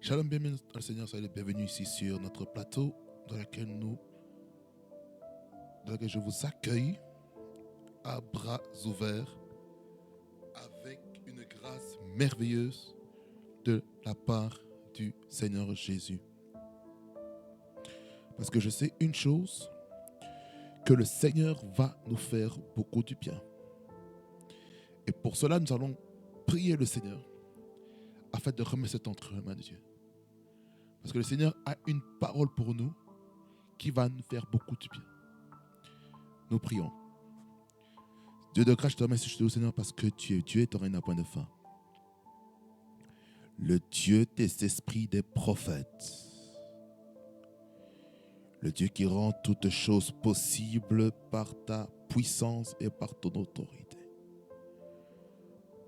Shalom, bienvenue au Seigneur, soyez les bienvenus ici sur notre plateau dans lequel je vous accueille à bras ouverts avec une grâce merveilleuse de la part du Seigneur Jésus. Parce que je sais une chose, que le Seigneur va nous faire beaucoup du bien. Et pour cela, nous allons prier le Seigneur afin de remettre ce temps entre les mains de Dieu. Parce que le Seigneur a une parole pour nous qui va nous faire beaucoup de bien. Nous prions. Dieu de grâce, je te remercie, Seigneur, parce que tu es Dieu et ton règne n'a point de fin. Le Dieu des esprits des prophètes. Le Dieu qui rend toutes choses possibles par ta puissance et par ton autorité.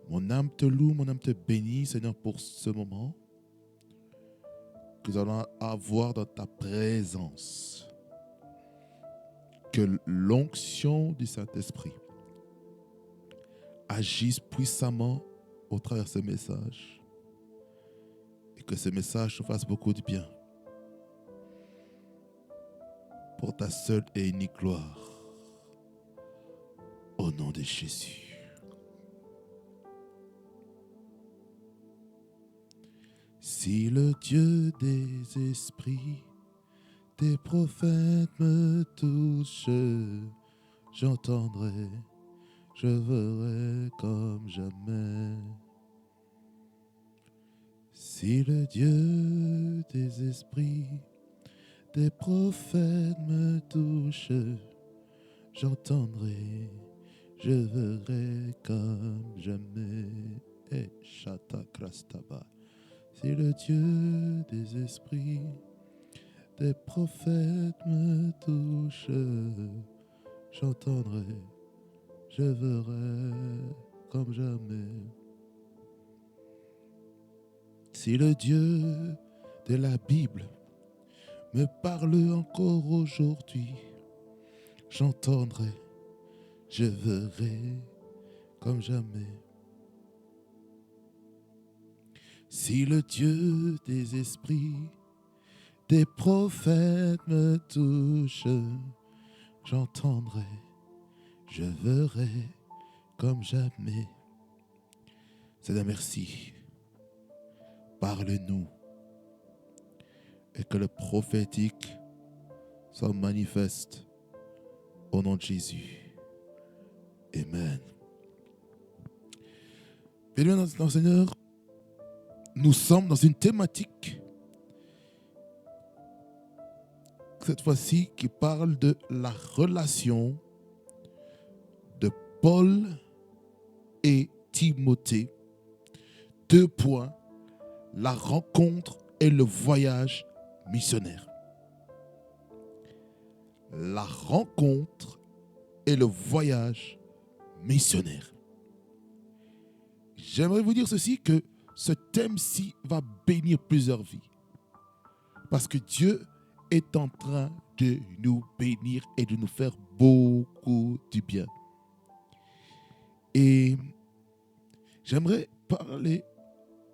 Mon âme te loue, mon âme te bénit, Seigneur, pour ce moment que nous allons avoir dans ta présence. Que l'onction du Saint-Esprit agisse puissamment au travers de ce message et que ce message te fasse beaucoup de bien pour ta seule et unique gloire au nom de Jésus. Si le Dieu des esprits des prophètes me touche, j'entendrai, je verrai comme jamais. Si le Dieu des esprits des prophètes me touche, j'entendrai, je verrai comme jamais. Et Shata Krastaba. Si le Dieu des esprits des prophètes me touche, j'entendrai, je verrai comme jamais. Si le Dieu de la Bible me parle encore aujourd'hui, j'entendrai, je verrai comme jamais. Si le Dieu des esprits des prophètes me touche, j'entendrai, je verrai comme jamais. Seigneur, merci. Parle-nous et que le prophétique soit manifeste au nom de Jésus. Amen. Bien, dans Seigneur, nous sommes dans une thématique, cette fois-ci, qui parle de la relation de Paul et Timothée. 2 points, la rencontre et le voyage missionnaire. La rencontre et le voyage missionnaire. J'aimerais vous dire ceci, que ce thème-ci va bénir plusieurs vies. Parce que Dieu est en train de nous bénir et de nous faire beaucoup du bien. Et j'aimerais parler,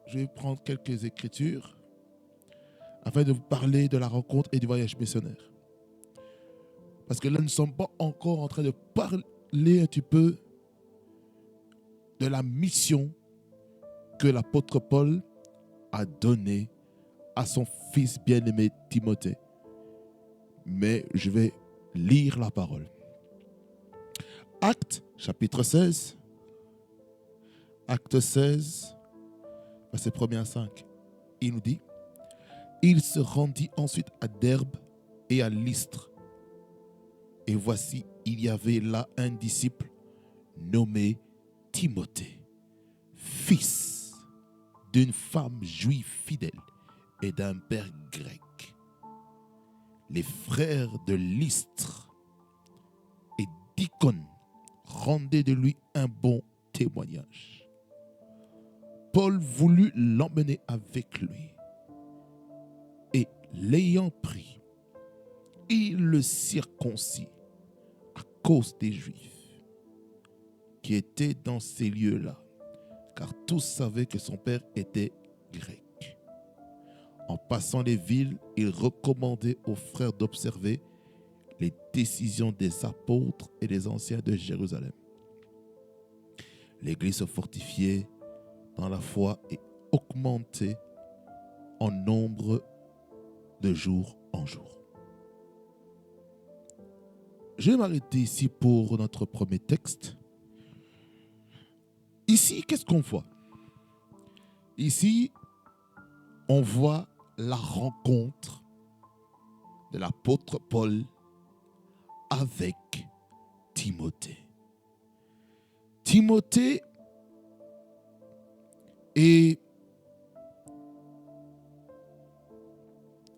je vais prendre quelques écritures afin de vous parler de la rencontre et du voyage missionnaire. Parce que là, nous ne sommes pas encore en train de parler un petit peu de la mission que l'apôtre Paul a donnée à son fils bien-aimé Timothée. Mais je vais lire la parole. Actes, chapitre 16. Acte 16, verset 1 à 5. Il nous dit: il se rendit ensuite à Derbe et à Lystre. Et voici, il y avait là un disciple nommé Timothée, fils d'une femme juive fidèle et d'un père grec. Les frères de Lystre et d'Icône rendaient de lui un bon témoignage. Paul voulut l'emmener avec lui. Et l'ayant pris, il le circoncit à cause des Juifs qui étaient dans ces lieux-là, car tous savaient que son père était grec. En passant les villes, il recommandait aux frères d'observer les décisions des apôtres et des anciens de Jérusalem. L'Église se fortifiait dans la foi et augmentait en nombre de jour en jour. Je vais m'arrêter ici pour notre premier texte. Ici, qu'est-ce qu'on voit? Ici, on voit la rencontre de l'apôtre Paul avec Timothée. Timothée est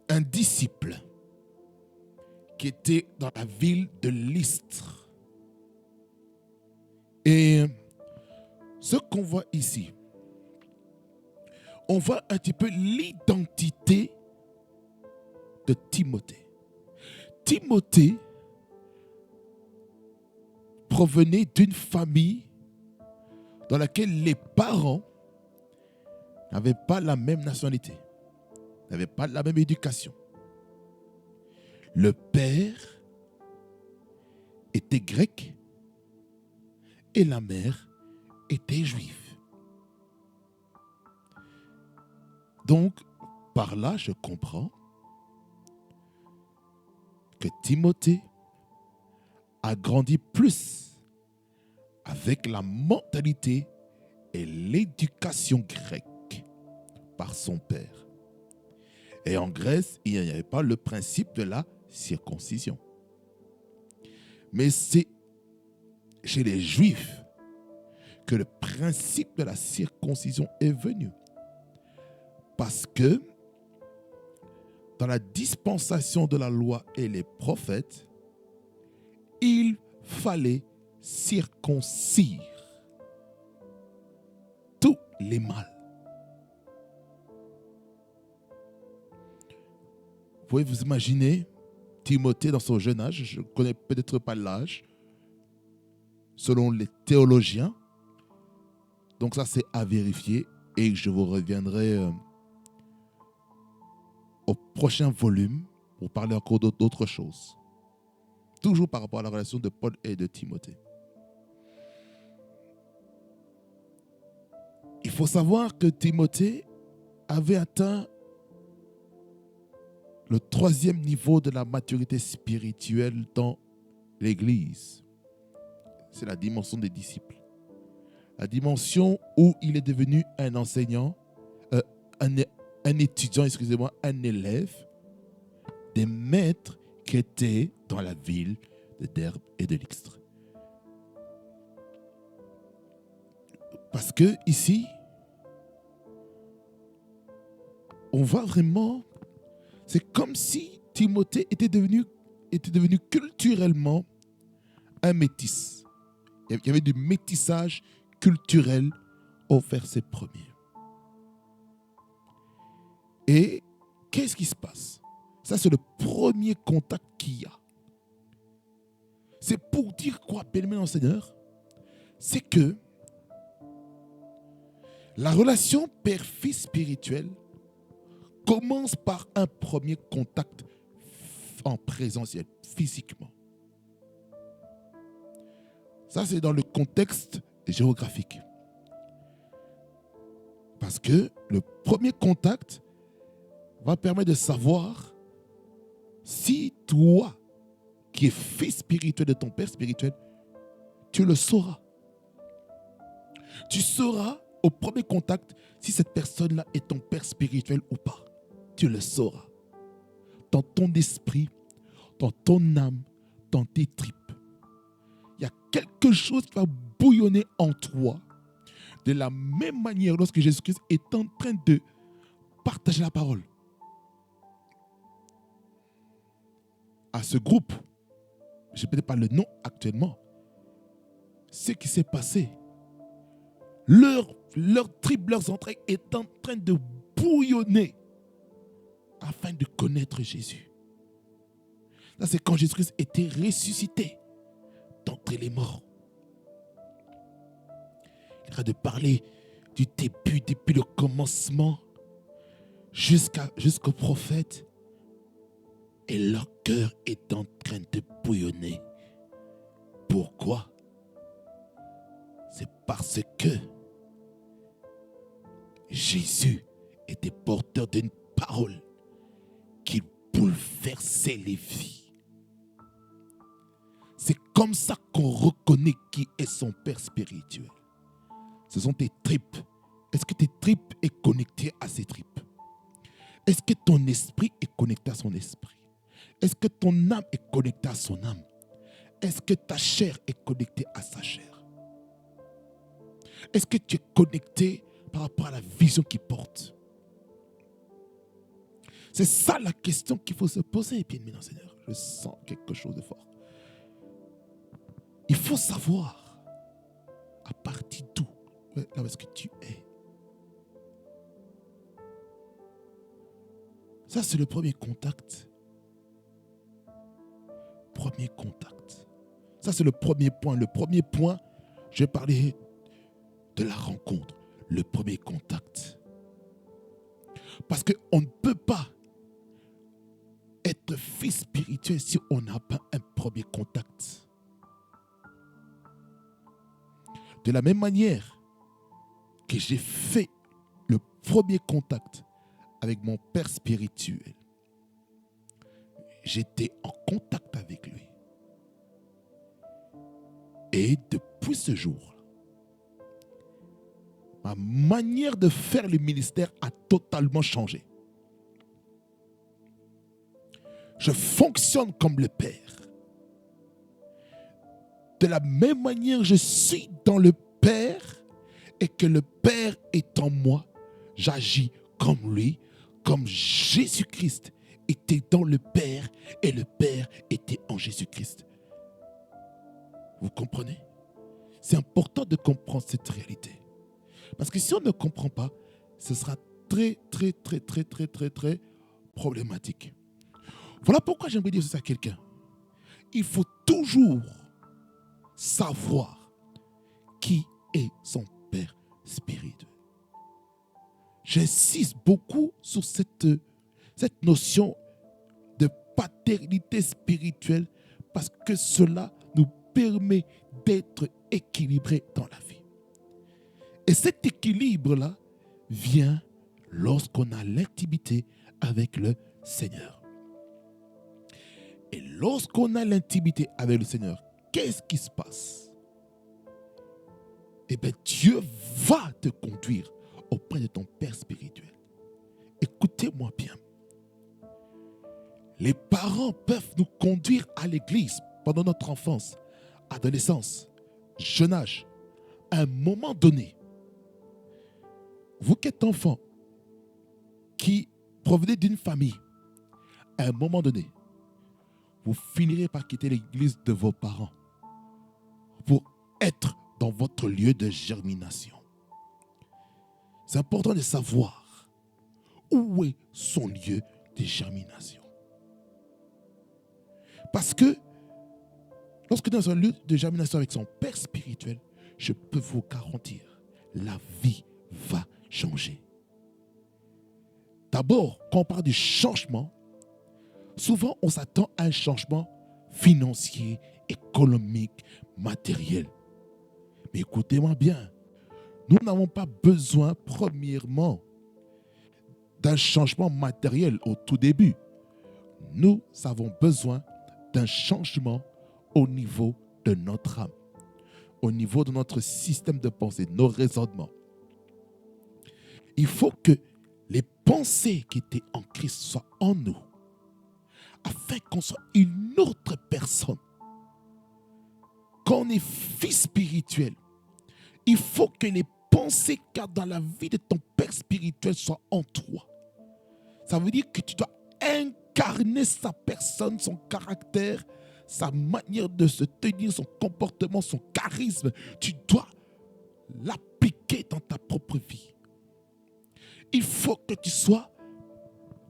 un disciple qui était dans la ville de Lystre. Et ce qu'on voit ici, on voit un petit peu l'identité de Timothée. Timothée provenait d'une famille dans laquelle les parents n'avaient pas la même nationalité, n'avaient pas la même éducation. Le père était grec et la mère était juive. Donc, par là, je comprends que Timothée a grandi plus avec la mentalité et l'éducation grecque par son père. Et en Grèce, il n'y avait pas le principe de la circoncision. Mais c'est chez les Juifs que le principe de la circoncision est venu. Parce que dans la dispensation de la loi et les prophètes, il fallait circoncire tous les mâles. Vous pouvez vous imaginer Timothée dans son jeune âge, je ne connais peut-être pas l'âge, selon les théologiens. Donc ça, c'est à vérifier et je vous reviendrai au prochain volume pour parler encore d'autres choses. Toujours par rapport à la relation de Paul et de Timothée. Il faut savoir que Timothée avait atteint le 3e niveau de la maturité spirituelle dans l'Église. C'est la dimension des disciples. La dimension où il est devenu un enseignant, un étudiant, un élève des maîtres qui étaient dans la ville de Derbe et de Lystre. Parce que ici, on voit vraiment, c'est comme si Timothée était devenu culturellement un métis. Il y avait du métissage culturel au verset 1er. Et qu'est-ce qui se passe? Ça, c'est le premier contact qu'il y a. C'est pour dire quoi, bien-aimé dans le Seigneur? C'est que la relation père-fils spirituelle commence par un premier contact en présentiel, physiquement. Ça, c'est dans le contexte géographique. Parce que le premier contact va permettre de savoir si toi, qui es fils spirituel de ton père spirituel, tu le sauras. Tu sauras au premier contact si cette personne-là est ton père spirituel ou pas. Tu le sauras. Dans ton esprit, dans ton âme, dans tes tripes. Il y a quelque chose qui va bouillonner en toi. De la même manière, lorsque Jésus-Christ est en train de partager la parole à ce groupe, je ne connais pas le nom actuellement, ce qui s'est passé, leur tripe, leurs entrailles est en train de bouillonner afin de connaître Jésus. Ça, c'est quand Jésus-Christ était ressuscité d'entre les morts. Il est en train de parler du début, depuis le commencement, jusqu'au prophète, et leur cœur est en train de bouillonner. Pourquoi? C'est parce que Jésus était porteur d'une parole qui bouleversait les vies. C'est comme ça qu'on reconnaît qui est son Père spirituel. Ce sont tes tripes. Est-ce que tes tripes est connectées à ses tripes? Est-ce que ton esprit est connecté à son esprit? Est-ce que ton âme est connectée à son âme? Est-ce que ta chair est connectée à sa chair? Est-ce que tu es connecté par rapport à la vision qu'il porte? C'est ça la question qu'il faut se poser, bien-aimé dans le Seigneur. Je sens quelque chose de fort. Il faut savoir à partir d'où, là où est-ce que tu es. Ça, c'est le premier contact. Premier contact. Ça, c'est le premier point. Le premier point, je vais parler de la rencontre. Le premier contact. Parce qu'on ne peut pas être fils spirituel si on n'a pas un premier contact. De la même manière que j'ai fait le premier contact avec mon Père spirituel, j'étais en contact avec lui. Et depuis ce jour, ma manière de faire le ministère a totalement changé. Je fonctionne comme le Père. De la même manière, je suis dans le Père et que le Père est en moi, j'agis comme lui, comme Jésus-Christ était dans le Père et le Père était en Jésus-Christ. Vous comprenez? C'est important de comprendre cette réalité. Parce que si on ne comprend pas, ce sera très problématique. Voilà pourquoi j'aimerais dire ça à quelqu'un. Il faut toujours savoir qui est son Père spirituel. J'insiste beaucoup sur cette notion de paternité spirituelle parce que cela nous permet d'être équilibrés dans la vie. Et cet équilibre-là vient lorsqu'on a l'intimité avec le Seigneur. Et lorsqu'on a l'intimité avec le Seigneur, qu'est-ce qui se passe? Eh bien, Dieu va te conduire auprès de ton Père spirituel. Écoutez-moi bien. Les parents peuvent nous conduire à l'église pendant notre enfance, adolescence, jeune âge. À un moment donné, vous qui êtes enfant, qui provenez d'une famille, à un moment donné, vous finirez par quitter l'église de vos parents pour être dans votre lieu de germination. C'est important de savoir où est son lieu de germination. Parce que lorsque dans un lieu de germination avec son Père spirituel, je peux vous garantir, la vie va changer. D'abord, quand on parle du changement, souvent on s'attend à un changement financier, économique, matériel. Mais écoutez-moi bien, nous n'avons pas besoin, premièrement, d'un changement matériel au tout début. Nous avons besoin d'un changement au niveau de notre âme, au niveau de notre système de pensée, nos raisonnements. Il faut que les pensées qui étaient en Christ soient en nous, afin qu'on soit une autre personne. Quand on est fils spirituel, il faut que les pensées qu'il y a dans la vie de ton Père spirituel soient en toi. Ça veut dire que tu dois incarner sa personne, son caractère, sa manière de se tenir, son comportement, son charisme. Tu dois l'appliquer dans ta propre vie. Il faut que tu sois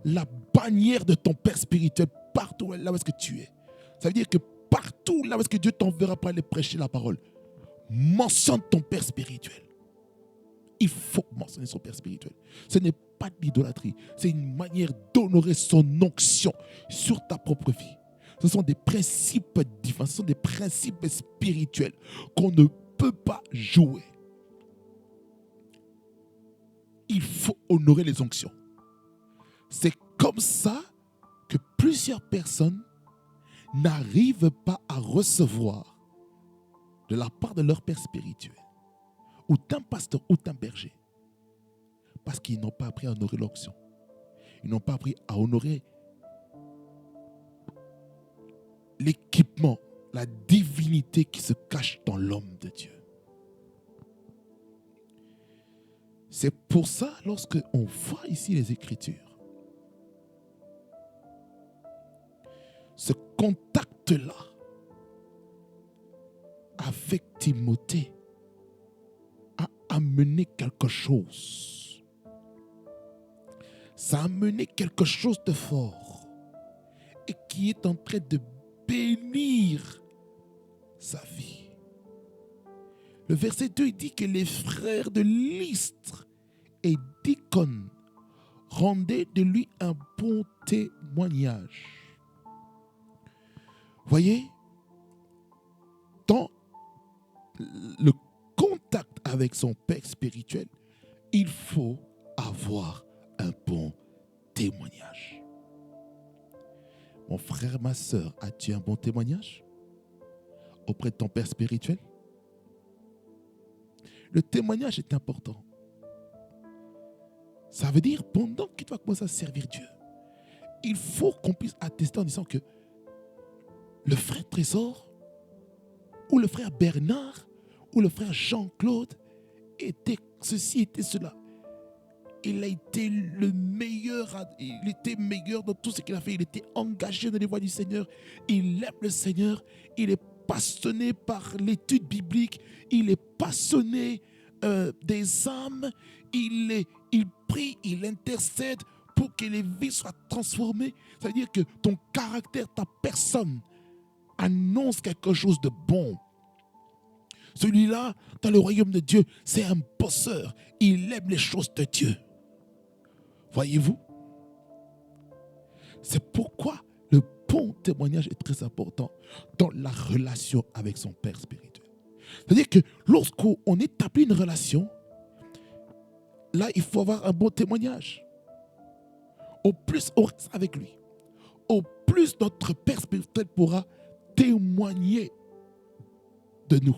la bannière de ton Père spirituel partout là où est-ce que tu es. Ça veut dire que partout là où est-ce que Dieu t'enverra pour aller prêcher la parole, mentionne ton Père spirituel. Il faut mentionner son père spirituel. Ce n'est pas de l'idolâtrie. C'est une manière d'honorer son onction sur ta propre vie. Ce sont des principes divins, ce sont des principes spirituels qu'on ne peut pas jouer. Il faut honorer les onctions. C'est comme ça que plusieurs personnes n'arrivent pas à recevoir de la part de leur père spirituel, ou d'un pasteur, ou d'un berger, parce qu'ils n'ont pas appris à honorer l'onction. Ils n'ont pas appris à honorer l'équipement, la divinité qui se cache dans l'homme de Dieu. C'est pour ça, lorsque on voit ici les Écritures, ce contact-là avec Timothée a amené quelque chose. Ça a amené quelque chose de fort et qui est en train de bénir sa vie. Le verset 2, il dit que les frères de Lystre et d'Icône rendaient de lui un bon témoignage. Voyez, dans le contact avec son père spirituel, il faut avoir un bon témoignage. Mon frère, ma soeur, as-tu un bon témoignage auprès de ton père spirituel? Le témoignage est important. Ça veut dire, pendant que tu vas commencer à servir Dieu, il faut qu'on puisse attester en disant que le frère Trésor, ou le frère Bernard, ou le frère Jean-Claude, était ceci, était cela. Il a été le meilleur, il était meilleur dans tout ce qu'il a fait. Il était engagé dans les voies du Seigneur. Il aime le Seigneur. Il est passionné par l'étude biblique. Il est passionné des âmes. Il prie, il intercède pour que les vies soient transformées. Ça veut dire que ton caractère, ta personne, annonce quelque chose de bon. Celui-là, dans le royaume de Dieu, c'est un bosseur. Il aime les choses de Dieu. Voyez-vous? C'est pourquoi le bon témoignage est très important dans la relation avec son père spirituel. C'est-à-dire que lorsqu'on établit une relation, là, il faut avoir un bon témoignage. Au plus on reste avec lui, au plus notre père spirituel pourra témoigner de nous.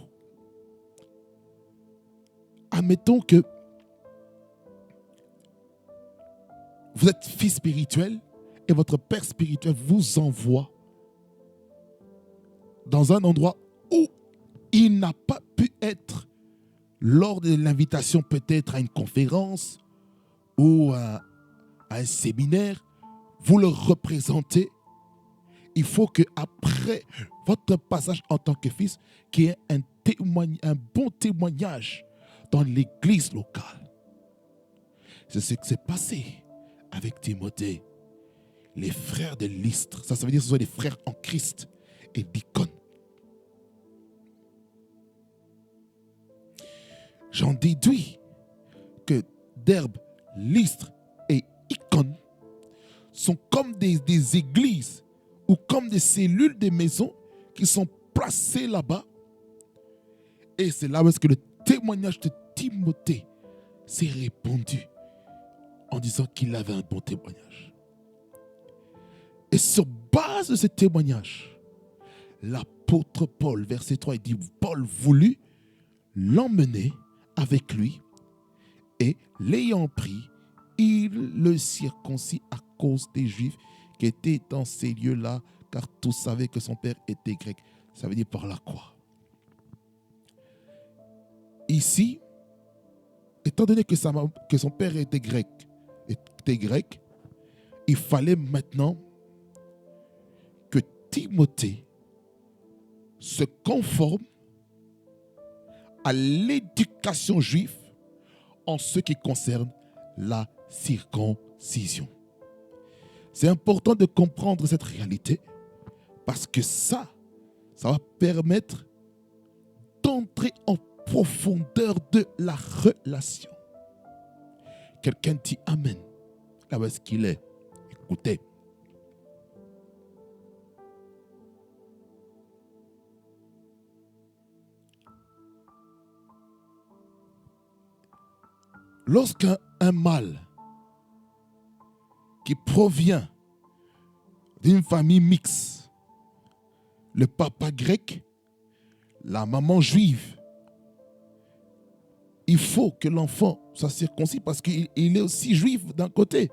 Admettons que vous êtes fils spirituel et votre père spirituel vous envoie dans un endroit où il n'a pas pu être lors de l'invitation, peut-être à une conférence ou à un séminaire. Vous le représentez. Il faut qu'après votre passage en tant que fils, qu'il y ait un bon témoignage dans l'église locale. C'est ce qui s'est passé avec Timothée. Les frères de Lystre, ça veut dire que ce sont des frères en Christ, et d'Icône. J'en déduis que Derbe, Lystre et Icône sont comme des églises ou comme des cellules des maisons qui sont placées là-bas. Et c'est là où est-ce que le témoignage de Timothée s'est répandu en disant qu'il avait un bon témoignage. Et sur base de ce témoignage, l'apôtre Paul, verset 3, il dit, Paul voulut l'emmener avec lui et l'ayant pris, il le circoncit à cause des Juifs qui étaient dans ces lieux-là, car tous savaient que son père était grec. Ça veut dire par là quoi? Ici, étant donné que son père était grec, il fallait maintenant que Timothée se conforme à l'éducation juive en ce qui concerne la circoncision. C'est important de comprendre cette réalité parce que ça va permettre d'entrer en profondeur de la relation. Quelqu'un dit Amen. Là où est-ce qu'il est? Écoutez. Lorsqu'un mâle qui provient d'une famille mixte, le papa grec, la maman juive, il faut que l'enfant soit circoncis parce qu'il est aussi juif d'un côté.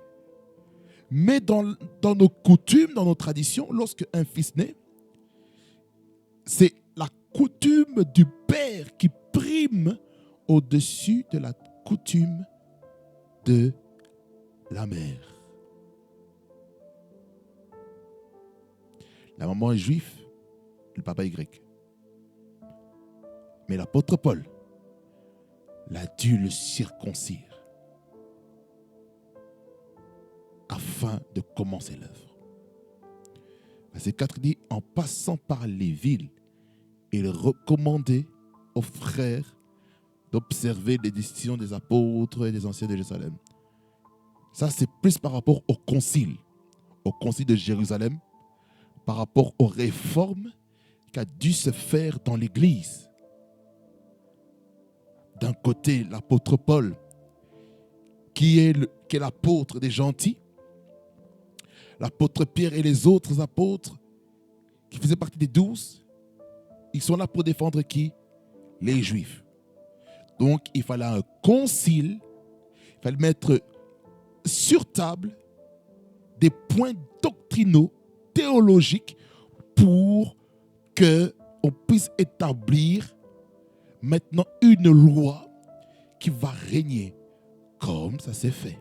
Mais dans nos coutumes, dans nos traditions, lorsque un fils naît, c'est la coutume du père qui prime au-dessus de la coutume de la mère. La maman est juive, le papa est grec. Mais l'apôtre Paul l'a dû le circoncire afin de commencer l'œuvre. Verset 4 dit, en passant par les villes, il recommandait aux frères d'observer les décisions des apôtres et des anciens de Jérusalem. Ça, c'est plus par rapport au concile de Jérusalem, par rapport aux réformes qui a dû se faire dans l'Église. D'un côté, l'apôtre Paul, qui est l'apôtre des gentils, l'apôtre Pierre et les autres apôtres qui faisaient partie des 12, ils sont là pour défendre qui? Les Juifs. Donc, il fallait un concile, il fallait mettre sur table des points doctrinaux, théologiques, pour qu'on puisse établir maintenant une loi qui va régner comme ça s'est fait.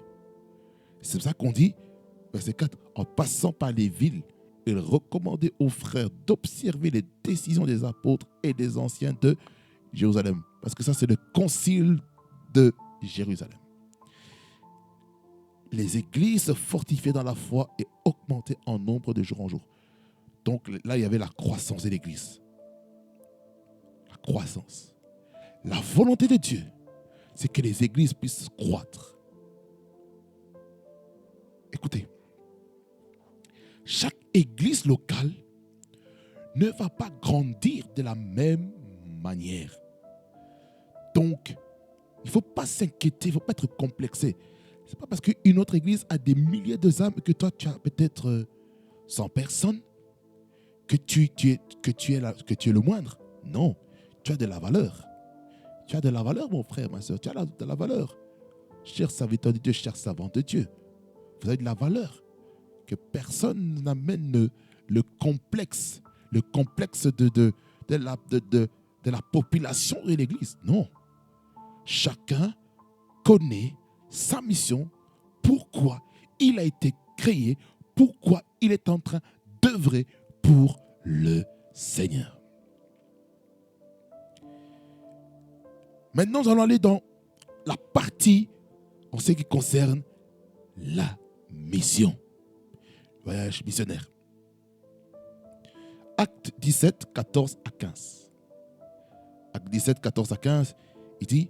C'est pour ça qu'on dit, verset 4, en passant par les villes, il recommandait aux frères d'observer les décisions des apôtres et des anciens de Jérusalem. Parce que ça, c'est le concile de Jérusalem. Les églises se fortifiaient dans la foi et augmentaient en nombre de jour en jour. Donc là, il y avait la croissance de l'église. La croissance. La volonté de Dieu, c'est que les églises puissent croître. Écoutez, chaque église locale ne va pas grandir de la même manière. Donc, il ne faut pas s'inquiéter, il ne faut pas être complexé. Ce n'est pas parce qu'une autre église a des milliers d'âmes que toi, tu as peut-être 100 personnes que tu es le moindre. Non, tu as de la valeur. Tu as de la valeur, mon frère, ma soeur. Tu as de la valeur. Cher serviteur de Dieu, cher savant de Dieu. Vous avez de la valeur. Que personne n'amène le complexe de la population de l'église. Non. Chacun connaît sa mission, pourquoi il a été créé, pourquoi il est en train d'œuvrer pour le Seigneur. Maintenant, nous allons aller dans la partie en ce qui concerne la mission. Voyage missionnaire. Acte 17, 14 à 15. Acte 17, 14 à 15, il dit,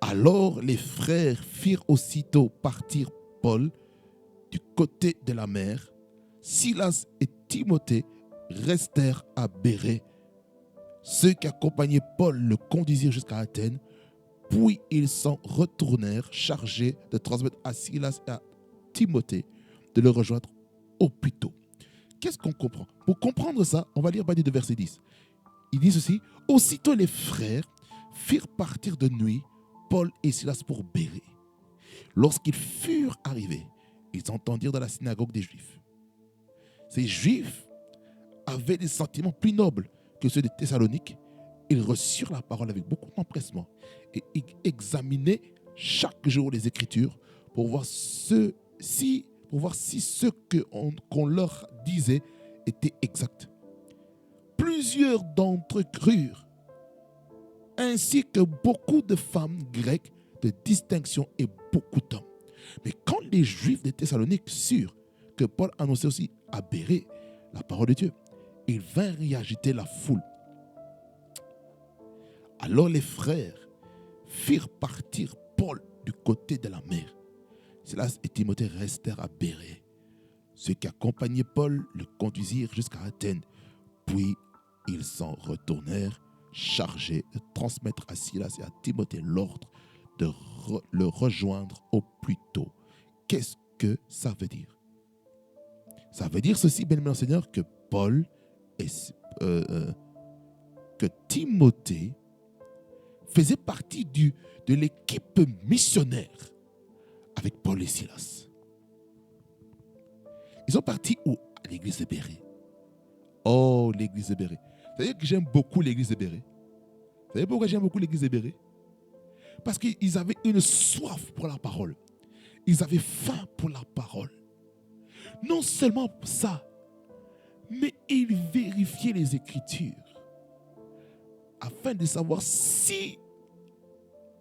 alors les frères firent aussitôt partir Paul du côté de la mer. Silas et Timothée restèrent à Bérée. Ceux qui accompagnaient Paul le conduisirent jusqu'à Athènes. Puis ils s'en retournèrent chargés de transmettre à Silas et à Timothée de le rejoindre au plus tôt. Qu'est-ce qu'on comprend? Pour comprendre ça, on va lire de verset 10. Il dit ceci, aussitôt les frères firent partir de nuit Paul et Silas pour Bérée. Lorsqu'ils furent arrivés, ils entendirent dans la synagogue des Juifs. Ces Juifs avaient des sentiments plus nobles que ceux de Thessalonique. Ils reçurent la parole avec beaucoup d'empressement et examinaient chaque jour les Écritures pour voir si ce qu'on leur disait était exact. Plusieurs d'entre eux crurent, ainsi que beaucoup de femmes grecques de distinction et beaucoup d'hommes. Mais quand les Juifs de Thessalonique surent que Paul annonçait aussi à Bérée la parole de Dieu, ils vinrent y agiter la foule. Alors les frères firent partir Paul du côté de la mer. Silas et Timothée restèrent à Bérée. Ceux qui accompagnaient Paul le conduisirent jusqu'à Athènes. Puis ils s'en retournèrent, chargés de transmettre à Silas et à Timothée l'ordre de le rejoindre au plus tôt. Qu'est-ce que ça veut dire? Ça veut dire ceci, bien-aimé dans le Seigneur, que Paul et que Timothée faisait partie de l'équipe missionnaire avec Paul et Silas. Ils sont partis où? À l'église de Bérée. Oh, l'église de Bérée. Vous savez que j'aime beaucoup l'église de Bérée? Vous savez pourquoi j'aime beaucoup l'église de Bérée? Parce qu'ils avaient une soif pour la parole. Ils avaient faim pour la parole. Non seulement ça, mais ils vérifiaient les Écritures afin de savoir si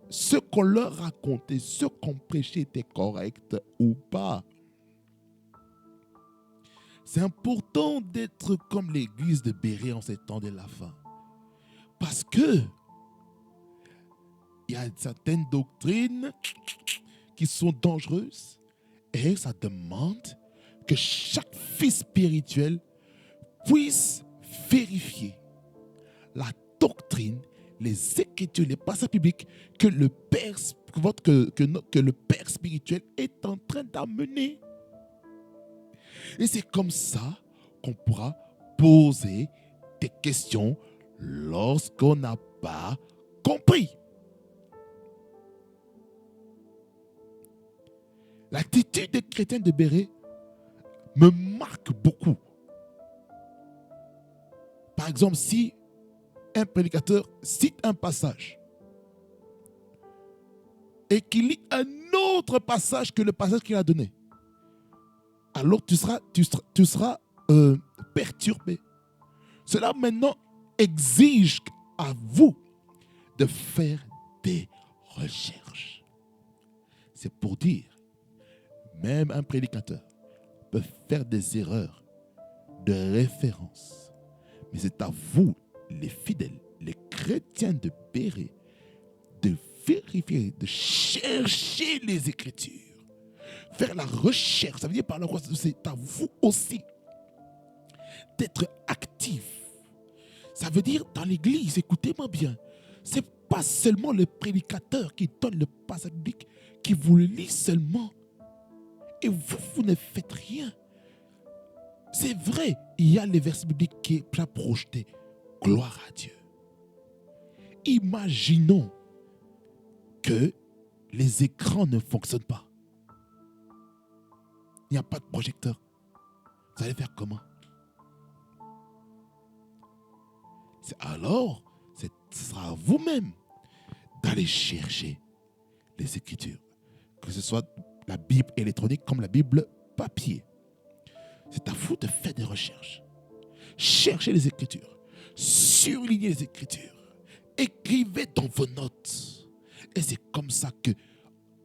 ce qu'on leur racontait, ce qu'on prêchait était correct ou pas. C'est important d'être comme l'église de Bérée en ces temps de la fin. Parce que il y a certaines doctrines qui sont dangereuses et ça demande que chaque fils spirituel puisse vérifier la doctrine, les Écritures, les passages bibliques que le Père spirituel est en train d'amener. Et c'est comme ça qu'on pourra poser des questions lorsqu'on n'a pas compris. L'attitude des chrétiens de Bérée me marque beaucoup. Par exemple, si un prédicateur cite un passage et qu'il lit un autre passage que le passage qu'il a donné, alors tu seras perturbé. Cela maintenant exige à vous de faire des recherches. C'est pour dire, même un prédicateur peut faire des erreurs de référence. Mais c'est à vous, les fidèles, les chrétiens de Bérée, de vérifier, de chercher les Écritures. Faire la recherche, ça veut dire par là quoi? C'est à vous aussi d'être actif. Ça veut dire dans l'église, écoutez-moi bien, ce n'est pas seulement le prédicateur qui donne le passage biblique, qui vous le lit seulement. Et vous ne faites rien. C'est vrai, il y a les versets bibliques qui sont projetés. Gloire à Dieu. Imaginons que les écrans ne fonctionnent pas. Il n'y a pas de projecteur. Vous allez faire comment? Alors, ce sera à vous-même d'aller chercher les Écritures. Que ce soit la Bible électronique comme la Bible papier. C'est à vous de faire des recherches. Cherchez les Écritures. Surlignez les Écritures. Écrivez dans vos notes. Et c'est comme ça que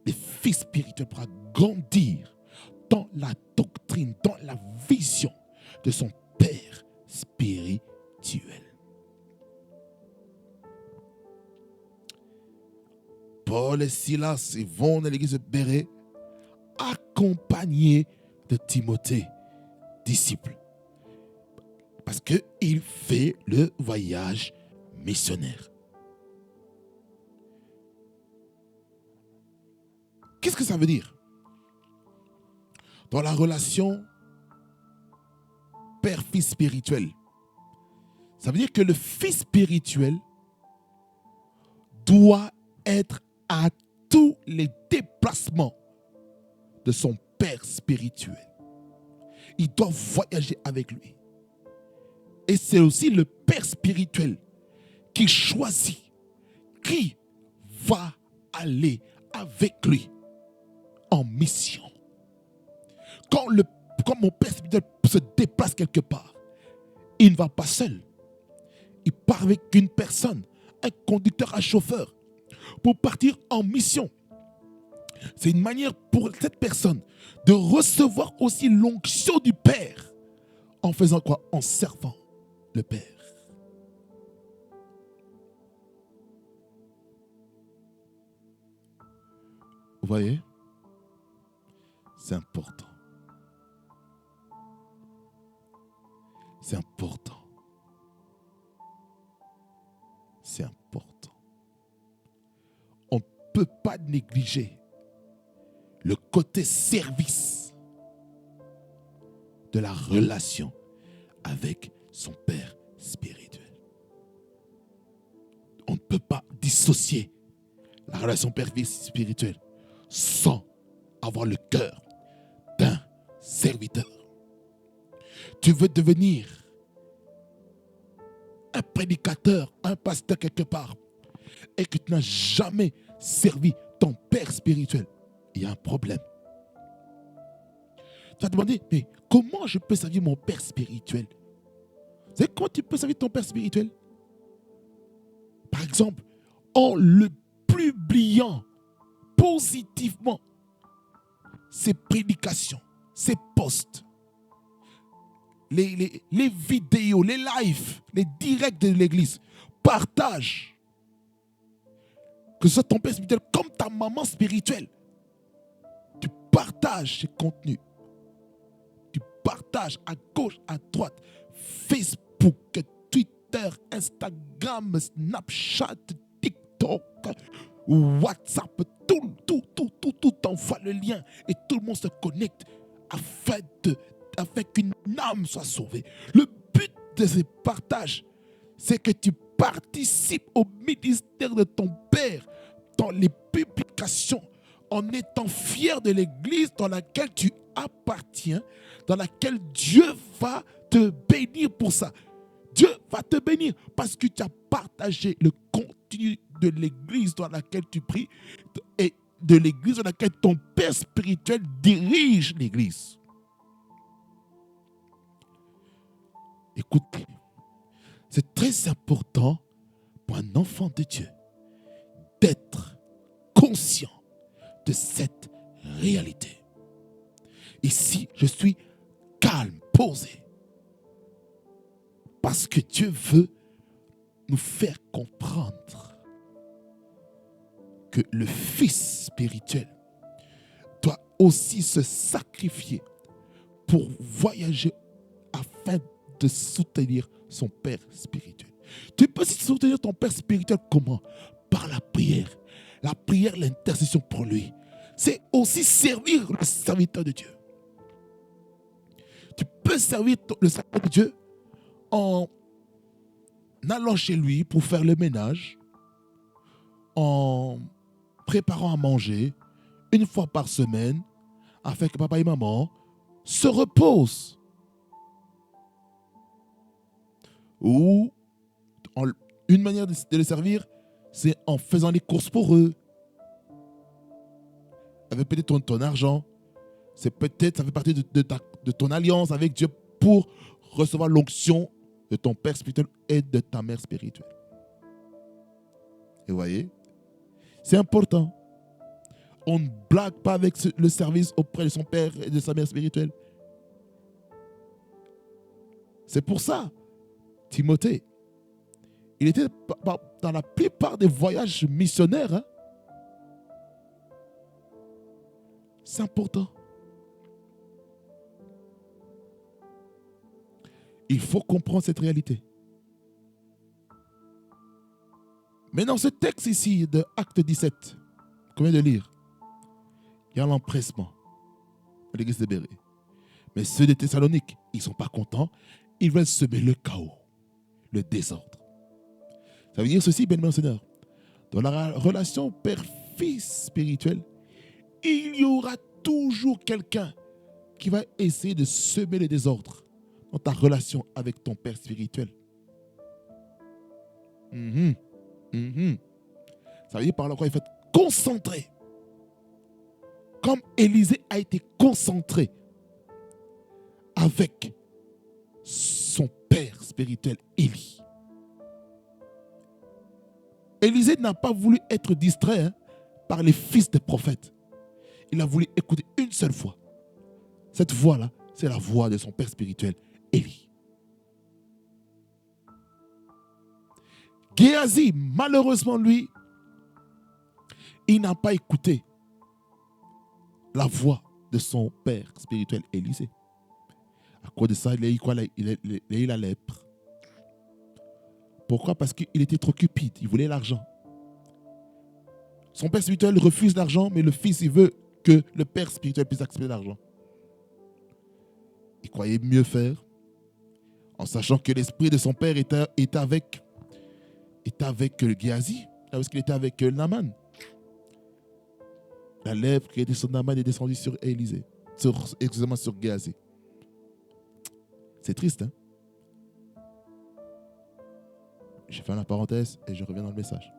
les fils spirituels pourront grandir dans la doctrine, dans la vision de son Père spirituel. Paul et Silas vont dans l'église de Bérée accompagnés de Timothée, disciple. Parce qu'il fait le voyage missionnaire. Qu'est-ce que ça veut dire? Dans la relation père-fils spirituel, ça veut dire que le fils spirituel doit être à tous les déplacements de son père spirituel. Il doit voyager avec lui. Et c'est aussi le père spirituel qui choisit qui va aller avec lui en mission. Quand mon père spirituel se déplace quelque part, il ne va pas seul. Il part avec une personne, un conducteur, un chauffeur, pour partir en mission. C'est une manière pour cette personne de recevoir aussi l'onction du Père. En faisant quoi? En servant le Père. voyez, c'est important. C'est important. C'est important. On ne peut pas négliger le côté service de la relation avec son Père spirituel. On ne peut pas dissocier la relation Père spirituel sans avoir le cœur d'un serviteur. Tu veux devenir un prédicateur, un pasteur quelque part, et que tu n'as jamais servi ton Père spirituel, il y a un problème. Tu vas te demander, mais comment je peux servir mon Père spirituel? C'est comment tu peux servir ton Père spirituel? Par exemple, en le publiant positivement ses prédications, ses posts, les vidéos, les lives, les directs de l'église. Partage. Que ce soit ton père spirituel comme ta maman spirituelle. Tu partages ces contenus. Tu partages à gauche, à droite. Facebook, Twitter, Instagram, Snapchat, TikTok, WhatsApp, tout envoie le lien et tout le monde se connecte afin qu'une âme soit sauvée. Le but de ces partages, c'est que tu participes au ministère de ton Père dans les publications, en étant fier de l'église dans laquelle tu appartiens, dans laquelle Dieu va te bénir pour ça. Dieu va te bénir parce que tu as partagé le contenu de l'église dans laquelle tu pries et de l'église dans laquelle ton Père spirituel dirige l'église. Écoutez, c'est très important pour un enfant de Dieu d'être conscient de cette réalité. Ici, je suis calme, posé, parce que Dieu veut nous faire comprendre que le Fils spirituel doit aussi se sacrifier pour voyager afin de soutenir son Père spirituel. Tu peux soutenir ton Père spirituel comment? Par la prière. La prière, l'intercession pour lui. C'est aussi servir le serviteur de Dieu. Tu peux servir le serviteur de Dieu en allant chez lui pour faire le ménage, en préparant à manger une fois par semaine, afin que papa et maman se reposent. Ou une manière de les servir, c'est en faisant les courses pour eux. Avec peut-être ton argent. Ça fait partie de ton alliance avec Dieu pour recevoir l'onction de ton Père spirituel et de ta mère spirituelle. Et vous voyez, c'est important. On ne blague pas avec le service auprès de son Père et de sa mère spirituelle. C'est pour ça, Timothée, il était dans la plupart des voyages missionnaires. Hein? C'est important. Il faut comprendre cette réalité. Mais dans ce texte ici de Acte 17, qu'on vient de lire, il y a l'empressement à l'église de Bérée. Mais ceux de Thessalonique, ils ne sont pas contents. Ils veulent semer le chaos, le désordre. Ça veut dire ceci, bien Seigneur. Dans la relation père-fils spirituelle, il y aura toujours quelqu'un qui va essayer de semer le désordre dans ta relation avec ton père spirituel. Ça veut dire par là quoi il faut être concentré. Comme Élisée a été concentré avec son père spirituel, Élie. Élisée n'a pas voulu être distrait par les fils des prophètes. Il a voulu écouter une seule fois. Cette voix-là, c'est la voix de son père spirituel, Élie. Géasi, malheureusement lui, il n'a pas écouté la voix de son père spirituel, Élisée. À cause de ça, il a eu quoi? Il a eu la lèpre. Pourquoi? Parce qu'il était trop cupide, il voulait l'argent. Son père spirituel refuse l'argent, mais le fils, il veut que le père spirituel puisse accepter l'argent. Il croyait mieux faire, en sachant que l'esprit de son père était avec Géasi, parce qu'il était avec Naaman. La lèpre qui était sur Naaman est descendue sur Élisée, sur Géasi. C'est triste, hein? Je fais la parenthèse et je reviens dans le message.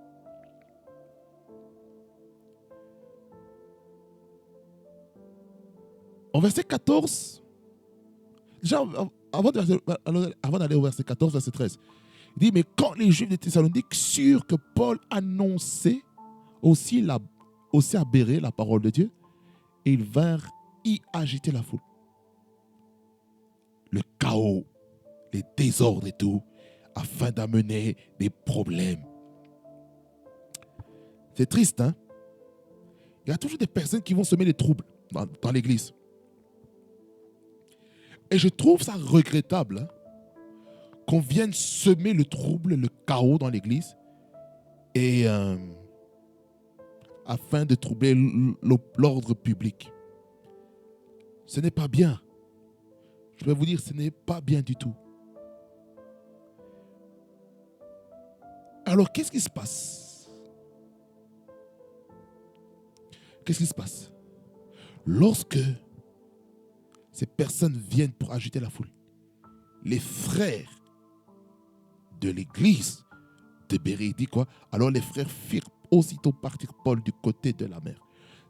En verset 14, déjà, avant d'aller au verset 14, verset 13, il dit, mais quand les Juifs de Thessalonique surent que Paul annonçait aussi à Bérée la parole de Dieu, ils vinrent y agiter la foule. Le chaos, les désordres et tout, afin d'amener des problèmes. C'est triste, hein? Il y a toujours des personnes qui vont semer des troubles dans l'église. Et je trouve ça regrettable, hein, qu'on vienne semer le trouble, le chaos dans l'église, et afin de troubler l'ordre public. Ce n'est pas bien. Je vais vous dire, ce n'est pas bien du tout. Alors, qu'est-ce qui se passe? Qu'est-ce qui se passe? Lorsque ces personnes viennent pour agiter la foule, les frères de l'église de Bérée dit quoi? Alors les frères firent aussitôt partir Paul du côté de la mer.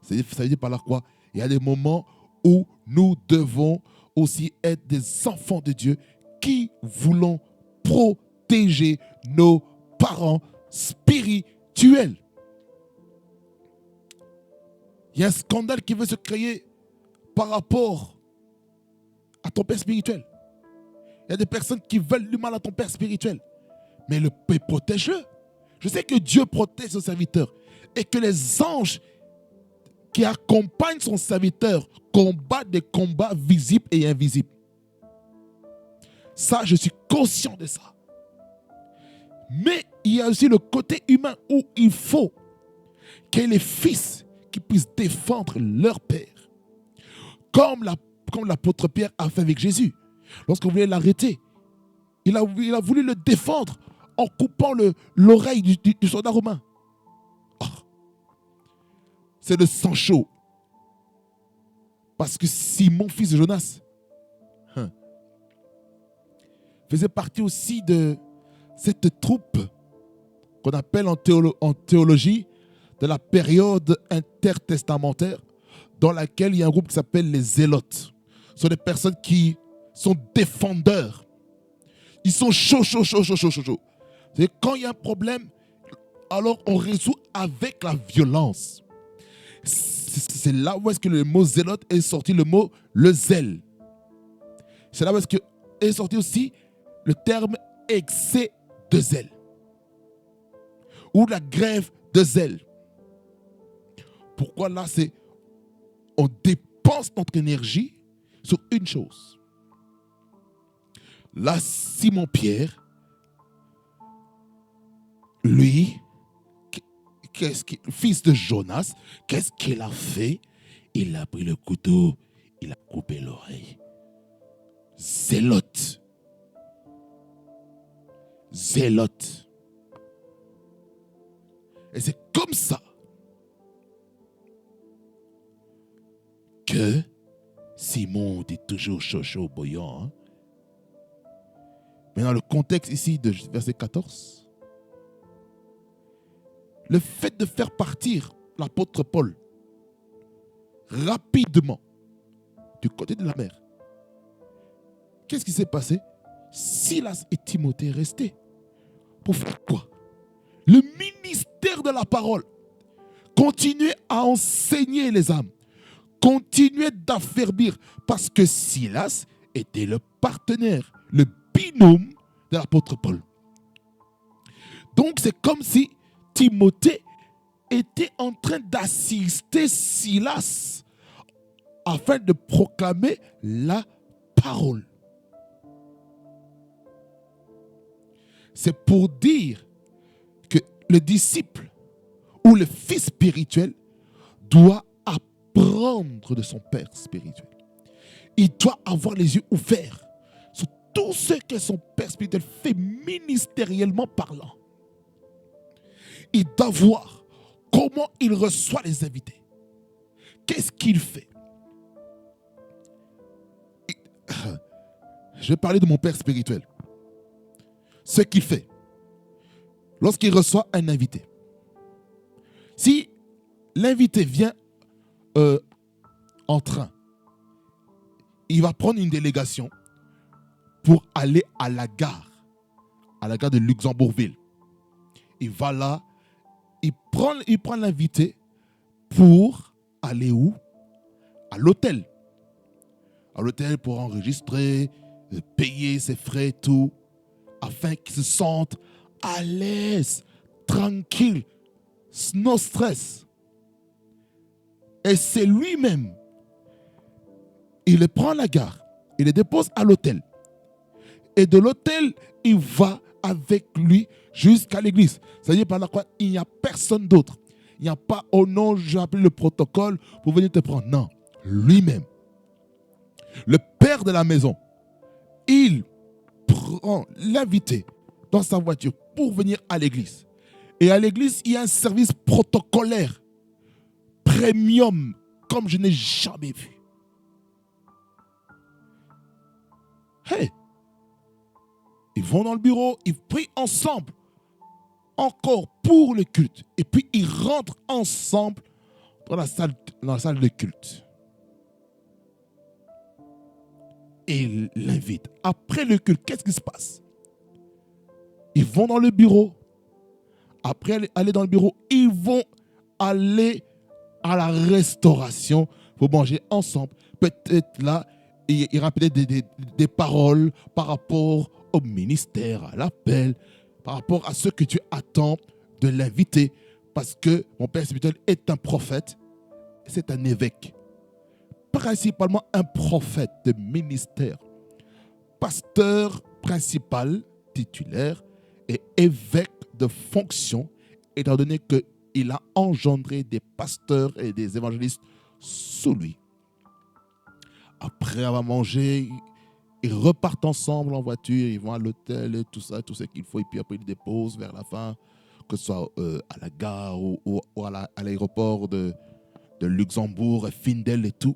Ça veut dire par là quoi? Il y a des moments où nous devons aussi être des enfants de Dieu qui voulons protéger nos parents spirituels. Il y a un scandale qui veut se créer par rapport à ton père spirituel. Il y a des personnes qui veulent du mal à ton père spirituel. Mais le Père protège-le. Je sais que Dieu protège son serviteur et que les anges qui accompagnent son serviteur combattent des combats visibles et invisibles. Ça, je suis conscient de ça. Mais il y a aussi le côté humain où il faut que les fils qui puissent défendre leur père. Comme l'apôtre Pierre a fait avec Jésus. Lorsqu'on voulait l'arrêter, il a voulu le défendre en coupant l'oreille du soldat romain. Oh. C'est le sang chaud. Parce que Simon, fils de Jonas, faisait partie aussi de cette troupe qu'on appelle en théologie de la période intertestamentaire, dans laquelle il y a un groupe qui s'appelle les zélotes. Ce sont des personnes qui sont défendeurs. Ils sont chauds. C'est quand il y a un problème, alors on résout avec la violence. C'est là où est-ce que le mot zélote est sorti, le zèle. C'est là où est-ce que est sorti aussi le terme excès de zèle. Ou la grève de zèle. Pourquoi là, on dépense notre énergie sur une chose. Là, Simon-Pierre, lui, fils de Jonas, qu'est-ce qu'il a fait? Il a pris le couteau, il a coupé l'oreille. Zélote. Et c'est comme ça que Simon dit toujours chaud bouillant. Hein? Mais dans le contexte ici de verset 14, le fait de faire partir l'apôtre Paul rapidement du côté de la mer, qu'est-ce qui s'est passé? Silas et Timothée restaient. Pour faire quoi? Le ministère de la parole. Continuer à enseigner les âmes. Continuer d'affermir. Parce que Silas était le partenaire, le binôme de l'apôtre Paul. Donc c'est comme si Timothée était en train d'assister Silas afin de proclamer la parole. C'est pour dire que le disciple ou le fils spirituel doit apprendre de son père spirituel. Il doit avoir les yeux ouverts sur tout ce que son père spirituel fait ministériellement parlant. Il doit voir comment il reçoit les invités. Qu'est-ce qu'il fait? Je vais parler de mon père spirituel. Ce qu'il fait lorsqu'il reçoit un invité. Si l'invité vient en train, il va prendre une délégation pour aller à la gare de Luxembourgville. Il va là, il prend l'invité pour aller où? À l'hôtel. À l'hôtel pour enregistrer, payer ses frais, tout, afin qu'il se sente à l'aise, tranquille, no stress. Et c'est lui-même. Il le prend à la gare, il le dépose à l'hôtel. Et de l'hôtel, il va avec lui jusqu'à l'église. C'est-à-dire par là quoi, il n'y a personne d'autre. Il n'y a pas, oh non, j'ai appelé le protocole pour venir te prendre. Non, lui-même. Le père de la maison, il prend l'invité dans sa voiture pour venir à l'église. Et à l'église, il y a un service protocolaire, premium, comme je n'ai jamais vu. Hey! Ils vont dans le bureau, ils prient ensemble, encore pour le culte. Et puis ils rentrent ensemble dans la salle de culte. Et il l'invite. Après le culte, qu'est-ce qui se passe? Ils vont dans le bureau. Après aller dans le bureau, ils vont aller à la restauration pour manger ensemble. Peut-être là, il y aura peut-être des paroles par rapport au ministère, à l'appel, par rapport à ce que tu attends de l'invité. Parce que mon père spirituel est un prophète, c'est un évêque. Principalement un prophète de ministère. Pasteur principal, titulaire, et évêque de fonction, étant donné qu'il a engendré des pasteurs et des évangélistes sous lui. Après avoir mangé, ils repartent ensemble en voiture, ils vont à l'hôtel, et tout ça, tout ce qu'il faut, et puis après ils déposent vers la fin, que ce soit à la gare ou à l'aéroport de Luxembourg, Findel et tout,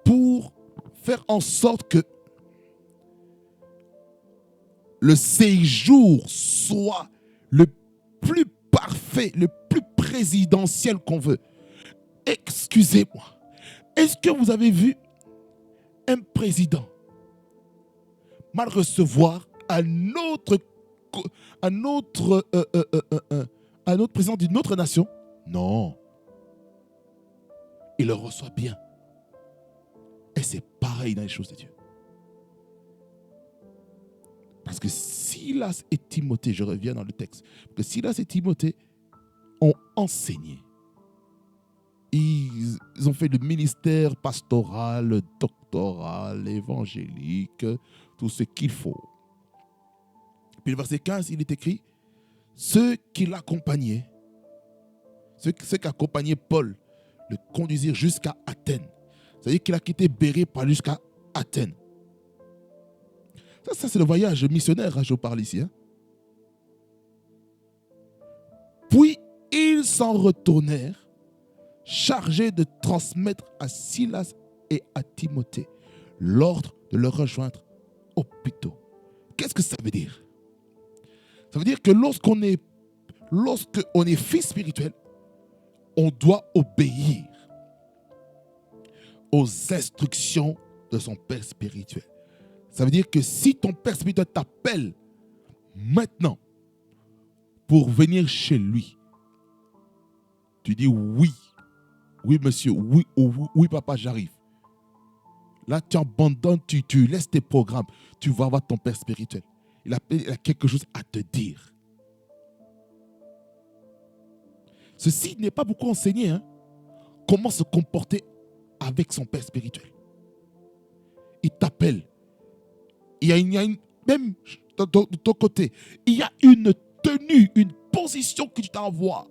pour faire en sorte que le séjour soit le plus parfait, le plus présidentiel qu'on veut. Excusez-moi, est-ce que vous avez vu un président mal recevoir un autre président d'une autre nation? Non. Il le reçoit bien. Et c'est pareil dans les choses de Dieu. Parce que Silas et Timothée, je reviens dans le texte, que Silas et Timothée ont enseigné. Ils ont fait le ministère pastoral, doctoral, évangélique, tout ce qu'il faut. Puis le verset 15, il est écrit, ceux qui l'accompagnaient, ceux qui accompagnaient Paul, le conduisirent jusqu'à Athènes. C'est-à-dire qu'il a quitté Bérée pour aller jusqu'à Athènes. Ça c'est le voyage missionnaire, je vous parle ici. Puis, ils s'en retournèrent, chargés de transmettre à Silas et à Timothée l'ordre de le rejoindre aussitôt. Qu'est-ce que ça veut dire? Ça veut dire que lorsqu'on est fils spirituel, on doit obéir aux instructions de son père spirituel. Ça veut dire que si ton père spirituel t'appelle maintenant pour venir chez lui, tu dis oui, oui monsieur, oui, oui papa, j'arrive. Là, tu abandonnes, tu laisses tes programmes, tu vas voir ton père spirituel. Il a quelque chose à te dire. Ceci n'est pas beaucoup enseigné. Comment se comporter avec son père spirituel. Il t'appelle. Même de ton côté, il y a une tenue, une position que tu dois avoir.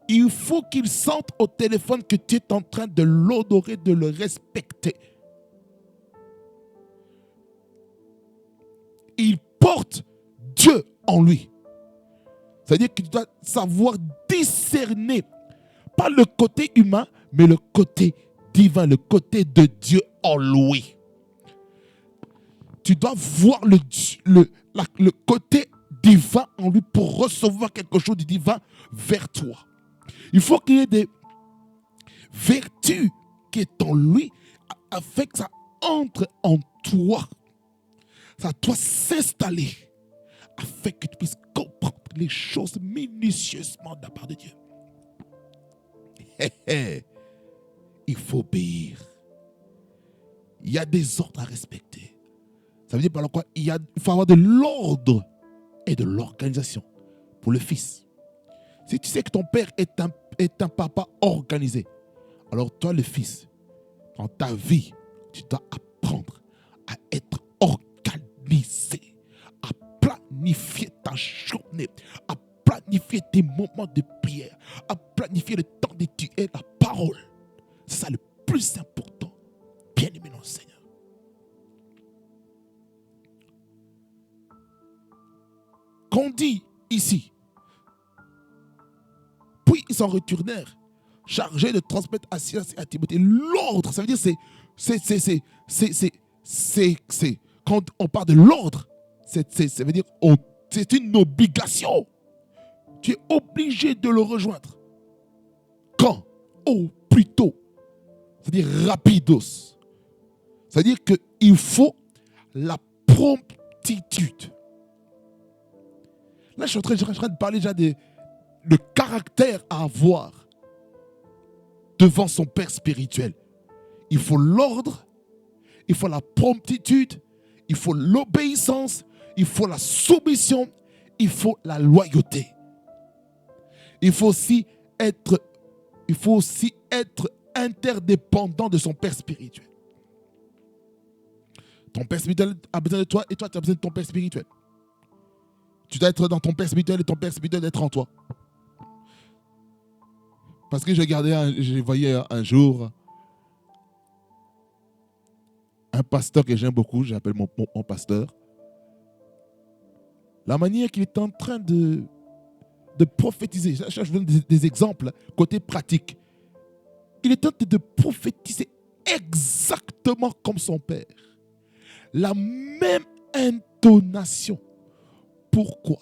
Il faut qu'il sente au téléphone que tu es en train de l'honorer, de le respecter. Il porte Dieu en lui. C'est-à-dire que tu dois savoir discerner, pas le côté humain, mais le côté divin, le côté de Dieu en lui. Tu dois voir le côté divin en lui pour recevoir quelque chose de divin vers toi. Il faut qu'il y ait des vertus qui est en lui afin que ça entre en toi. Ça doit s'installer afin que tu puisses comprendre les choses minutieusement de la part de Dieu. Il faut obéir. Il y a des ordres à respecter. Ça veut dire par là quoi? Il faut avoir de l'ordre et de l'organisation pour le fils. Si tu sais que ton père est un papa organisé, alors toi le fils, dans ta vie, tu dois apprendre à être organisé, à planifier ta journée, à planifier tes moments de prière, à planifier le temps d'étudier la parole. C'est ça le plus important, bien aimé dans le Seigneur. Qu'on dit ici, puis ils s'en retournèrent, chargés de transmettre à Silas et à Timothée l'ordre. Ça veut dire c'est quand on parle de l'ordre, ça veut dire c'est une obligation. Tu es obligé de le rejoindre. Quand? Au plus tôt. C'est-à-dire rapidos. C'est-à-dire qu'il faut la promptitude. Là, je suis en train de parler déjà le caractère à avoir devant son père spirituel. Il faut l'ordre, il faut la promptitude, il faut l'obéissance, il faut la soumission, il faut la loyauté. Il faut aussi être interdépendant de son père spirituel. Ton père spirituel a besoin de toi et toi tu as besoin de ton père spirituel. Tu dois être dans ton père spirituel et ton père spirituel être en toi. Parce que je voyais un jour un pasteur que j'aime beaucoup, j'appelle mon pasteur. La manière qu'il est en train de prophétiser, je vous donne des exemples, côté pratique. Il est en train de prophétiser exactement comme son père. La même intonation. Pourquoi?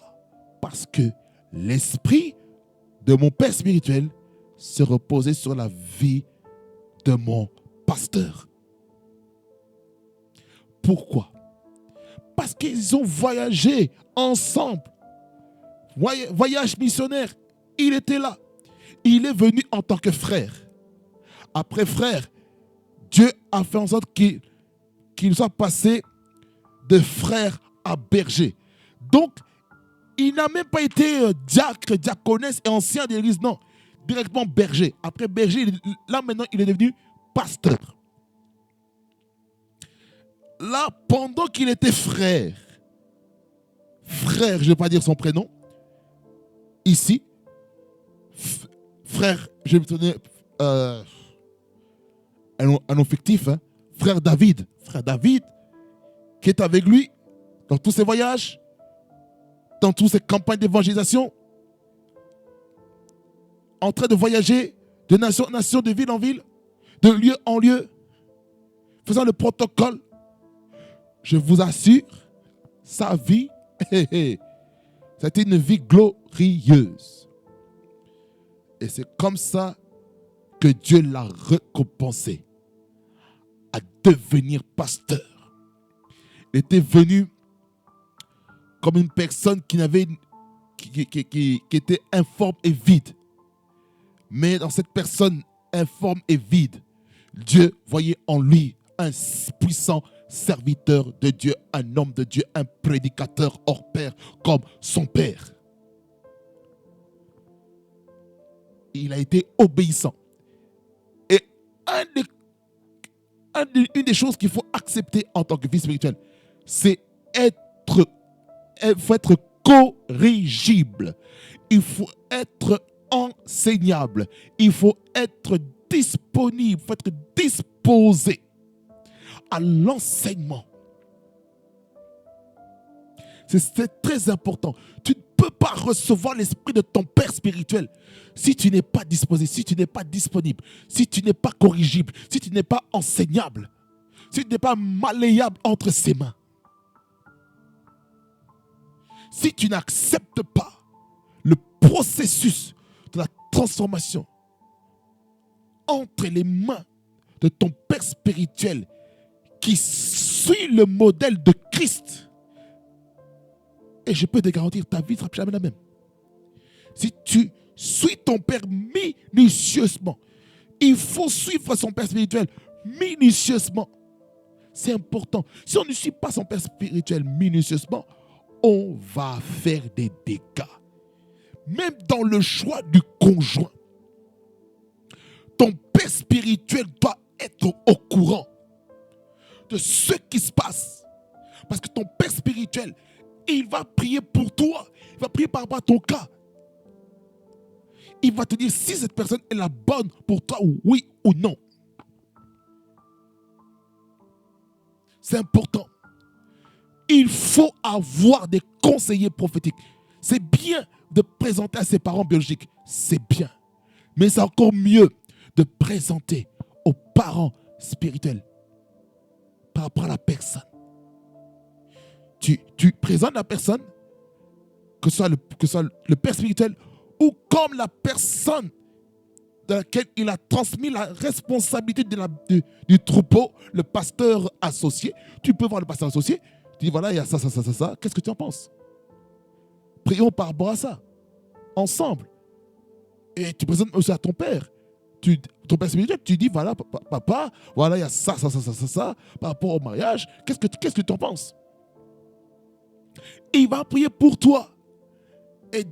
Parce que l'esprit de mon père spirituel se reposait sur la vie de mon pasteur. Pourquoi? Parce qu'ils ont voyagé ensemble. Voyage missionnaire. Il était là. Il est venu en tant que frère. Après frère, Dieu a fait en sorte qu'il soit passé de frère à berger. Donc, il n'a même pas été diacre, diaconesse et ancien de l'église, non. Directement berger. Après berger, là maintenant, il est devenu pasteur. Là, pendant qu'il était frère, je ne vais pas dire son prénom, ici, frère, je vais me donner un nom fictif, hein, frère David, qui est avec lui dans tous ses voyages, dans toutes ses campagnes d'évangélisation, en train de voyager de nation en nation, de ville en ville, de lieu en lieu, faisant le protocole. Je vous assure, sa vie, c'était une vie glorieuse. Et c'est comme ça que Dieu l'a récompensé à devenir pasteur. Il était venu comme une personne qui était informe et vide. Mais dans cette personne informe et vide, Dieu voyait en lui un puissant serviteur de Dieu, un homme de Dieu, un prédicateur hors pair comme son père. Il a été obéissant. Et une des choses qu'il faut accepter en tant que vie spirituelle, c'est il faut être corrigible. Il faut être enseignable. Il faut être disponible. Il faut être disposé à l'enseignement. C'est très important. Tu ne peux pas recevoir l'esprit de ton Père spirituel si tu n'es pas disposé, si tu n'es pas disponible, si tu n'es pas corrigible, si tu n'es pas enseignable, si tu n'es pas malléable entre ses mains. Si tu n'acceptes pas le processus de la transformation entre les mains de ton Père spirituel qui suit le modèle de Christ, et je peux te garantir, ta vie ne sera jamais la même. Si tu suis ton Père minutieusement, il faut suivre son Père spirituel minutieusement. C'est important. Si on ne suit pas son Père spirituel minutieusement, on va faire des dégâts. Même dans le choix du conjoint, ton Père spirituel doit être au courant de ce qui se passe. Parce que ton Père spirituel, il va prier pour toi. Il va prier par rapport à ton cas. Il va te dire si cette personne est la bonne pour toi, oui ou non. C'est important. Il faut avoir des conseillers prophétiques. C'est bien de présenter à ses parents biologiques. C'est bien. Mais c'est encore mieux de présenter aux parents spirituels par rapport à la personne. Tu présentes la personne, que ce soit le père spirituel ou comme la personne dans laquelle il a transmis la responsabilité du troupeau, le pasteur associé. Tu peux voir le pasteur associé, tu dis voilà, il y a ça. Qu'est-ce que tu en penses? Prions par rapport à ça, ensemble. Et tu présentes aussi à ton père. Ton père spirituel, tu dis voilà, papa, voilà, il y a ça, par rapport au mariage. Qu'est-ce que tu en penses? Et il va prier pour toi. Et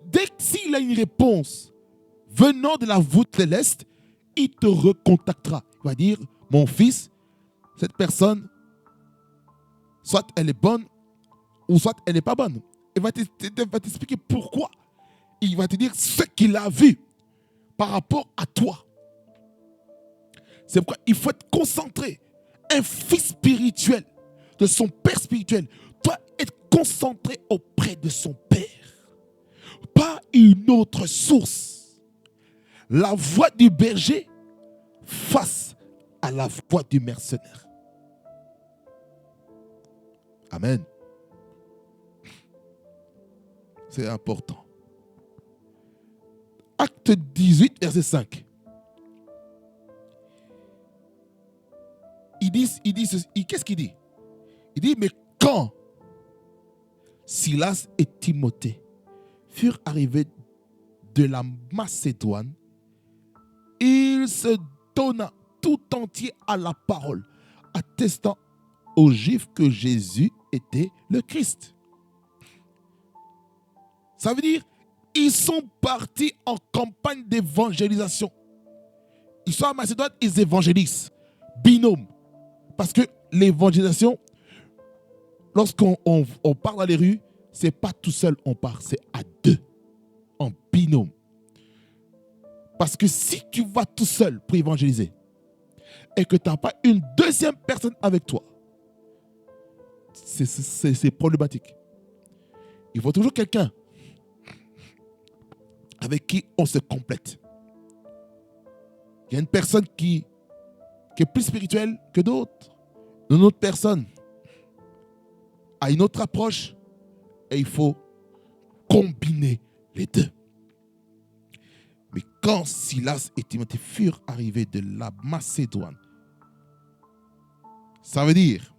dès qu'il a une réponse venant de la voûte céleste, il te recontactera. Il va dire, mon fils, cette personne, soit elle est bonne, ou soit elle n'est pas bonne. Il va t'expliquer pourquoi. Il va te dire ce qu'il a vu par rapport à toi. C'est pourquoi il faut être concentré. Un fils spirituel de son père spirituel doit être concentré auprès de son père. Pas une autre source. La voix du berger face à la voix du mercenaire. Amen. C'est important. Acte 18, verset 5. Qu'est-ce qu'il dit? Il dit, mais quand Silas et Timothée furent arrivés de la Macédoine, il se donna tout entier à la parole, attestant aux Juifs que Jésus était le Christ. Ça veut dire, ils sont partis en campagne d'évangélisation. Ils sont en Macédoine, ils évangélisent. Binôme. Parce que l'évangélisation, lorsqu'on part dans les rues, ce n'est pas tout seul on part, c'est à deux, en binôme. Parce que si tu vas tout seul pour évangéliser et que tu n'as pas une deuxième personne avec toi, c'est problématique. Il faut toujours quelqu'un avec qui on se complète. Il y a une personne qui est plus spirituelle que d'autres. Une autre personne a une autre approche et il faut combiner les deux. Mais quand Silas et Timothée furent arrivés de la Macédoine, ça veut dire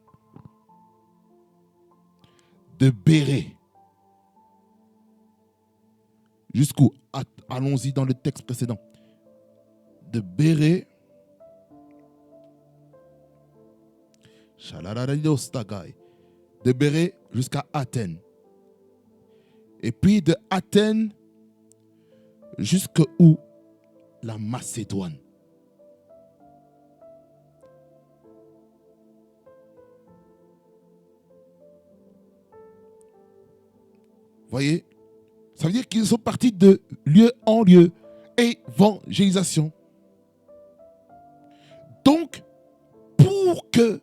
de Bérée jusqu'où? Allons-y dans le texte précédent. De Bérée de Bérée jusqu'à Athènes. Et puis de Athènes jusqu'où? La Macédoine. Voyez, ça veut dire qu'ils sont partis de lieu en lieu. Évangélisation. Donc, pour que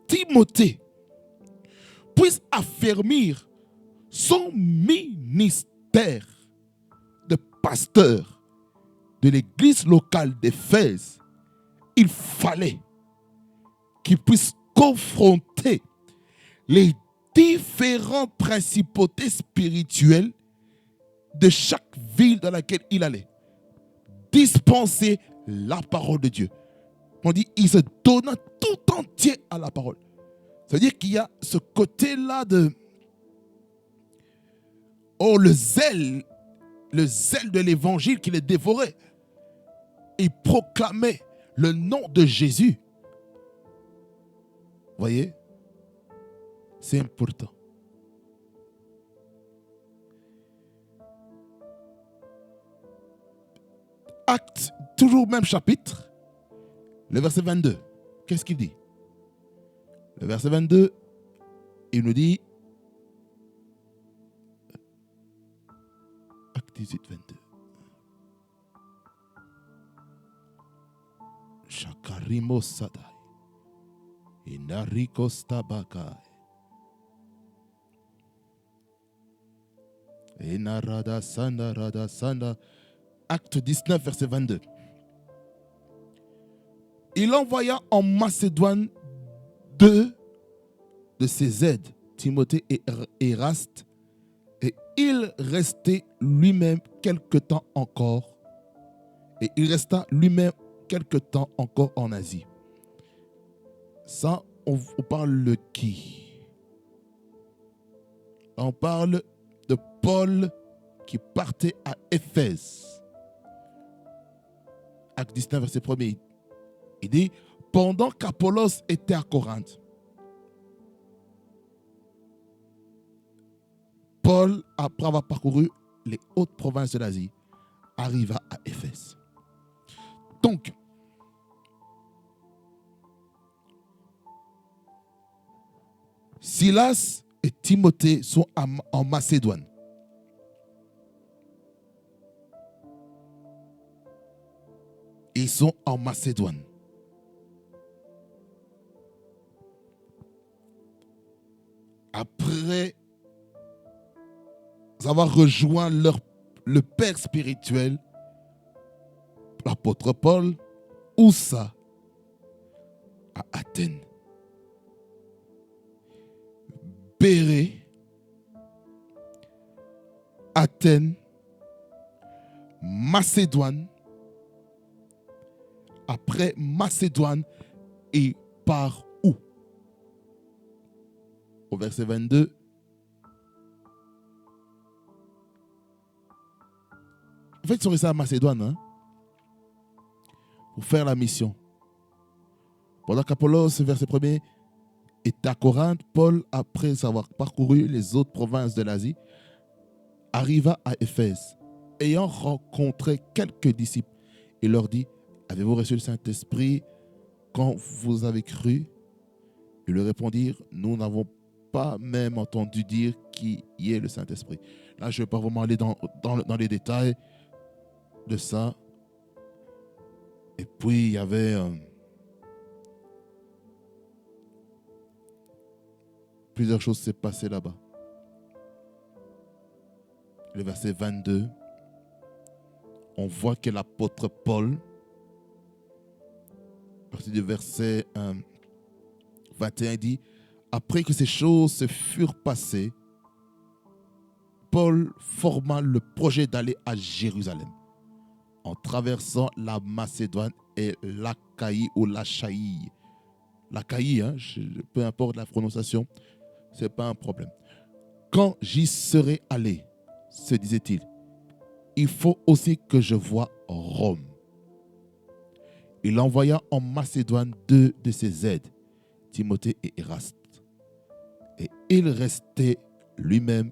Timothée puisse affermir son ministère de pasteur de l'église locale d'Éphèse, il fallait qu'il puisse confronter les différentes principautés spirituelles de chaque ville dans laquelle il allait. Dispenser la parole de Dieu. On dit, il se donna tout entier à la parole. C'est-à-dire qu'il y a ce côté-là de... Oh, le zèle de l'évangile qui les dévorait. Il proclamait le nom de Jésus. Voyez, c'est important. Acte, toujours même chapitre, le verset 22. Qu'est-ce qu'il dit? Le verset 22, il nous dit, acte 18, 22. Shakarimo Sadai. Inariko Stabakai. Inarada Sanda Rada Sanda. Acte 19, verset 22. Il envoya en Macédoine deux de ses aides, Timothée et Éraste, et il restait lui-même quelque temps encore. Et il resta lui-même quelque temps encore en Asie. Ça, on parle de qui? On parle de Paul qui partait à Éphèse. Acte 19, verset 1er. Il dit, pendant qu'Apollos était à Corinthe, Paul, après avoir parcouru les hautes provinces de l'Asie, arriva à Éphèse. Donc, Silas et Timothée sont en Macédoine. Ils sont en Macédoine. Après avoir rejoint le père spirituel, l'apôtre Paul, où ça? À Athènes. Bérée, Athènes, Macédoine. Après Macédoine, et par où? Au verset 22. En fait, ils sont restés à Macédoine, hein, pour faire la mission. Pendant qu'Apollos, verset 1er, était à Corinthe, Paul, après avoir parcouru les autres provinces de l'Asie, arriva à Éphèse. Ayant rencontré quelques disciples, il leur dit, avez-vous reçu le Saint-Esprit quand vous avez cru? Ils lui répondirent, nous n'avons pas même entendu dire qui est le Saint-Esprit. Là, je ne vais pas vraiment aller dans les détails de ça. Et puis, il y avait plusieurs choses qui s'est passées là-bas. Le verset 22, on voit que l'apôtre Paul, à partir du verset 21, dit, après que ces choses se furent passées, Paul forma le projet d'aller à Jérusalem, en traversant la Macédoine et l'Achaïe ou l'Achaïe. L'Achaïe, hein, peu importe la prononciation, ce n'est pas un problème. Quand j'y serai allé, se disait-il, il faut aussi que je voie Rome. Il envoya en Macédoine deux de ses aides, Timothée et Éraste. Et il restait lui-même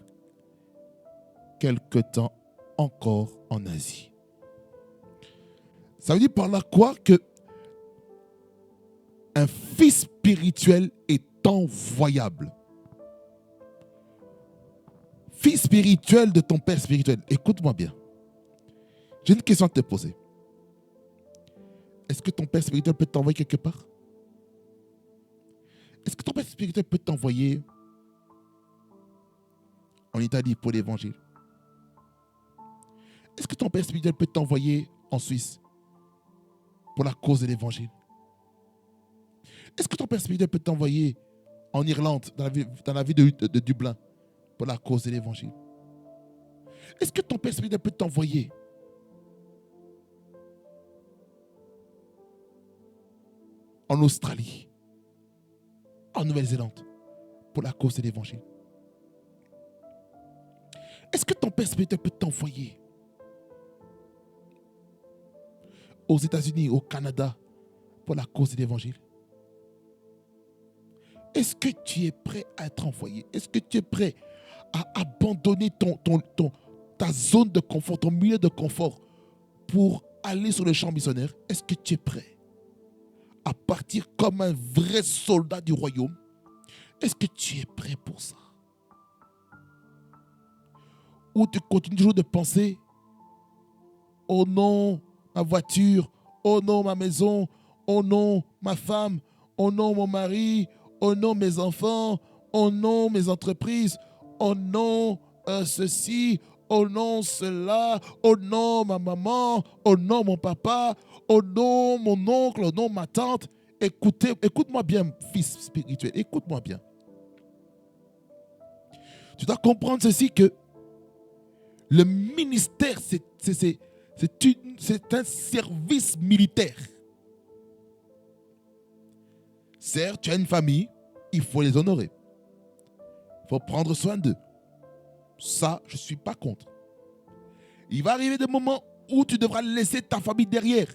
quelque temps encore en Asie. Ça veut dire par là quoi? Que un fils spirituel est envoyable. fils spirituel de ton père spirituel. Écoute-moi bien. J'ai une question à te poser. Est-ce que ton père spirituel peut t'envoyer quelque part? Est-ce que ton père spirituel peut t'envoyer en Italie pour l'évangile? Est-ce que ton père spirituel peut t'envoyer en Suisse pour la cause de l'évangile? Est-ce que ton père spirituel peut t'envoyer en Irlande, dans la ville de Dublin, pour la cause de l'évangile? Est-ce que ton père spirituel peut t'envoyer en Australie, en Nouvelle-Zélande, pour la cause de l'évangile? Est-ce que ton père spirituel peut t'envoyer aux États-Unis, au Canada, pour la cause de l'évangile? Est-ce que tu es prêt à être envoyé? Est-ce que tu es prêt à abandonner ta zone de confort, ton milieu de confort pour aller sur le champ missionnaire? Est-ce que tu es prêt à partir comme un vrai soldat du royaume? Est-ce que tu es prêt pour ça? Ou tu continues toujours de penser, oh non, ma voiture, oh non, ma maison, oh non, ma femme, oh non, mon mari, oh non, mes enfants, oh non, mes entreprises, oh non, ceci, oh non, cela, oh non, ma maman, oh non, mon papa, oh non, mon oncle, oh non, ma tante. Écoute-moi bien, fils spirituel, écoute-moi bien. Tu dois comprendre ceci, que le ministère, c'est un service militaire. Certes, tu as une famille, il faut les honorer. Il faut prendre soin d'eux. Ça, je ne suis pas contre. Il va arriver des moments où tu devras laisser ta famille derrière.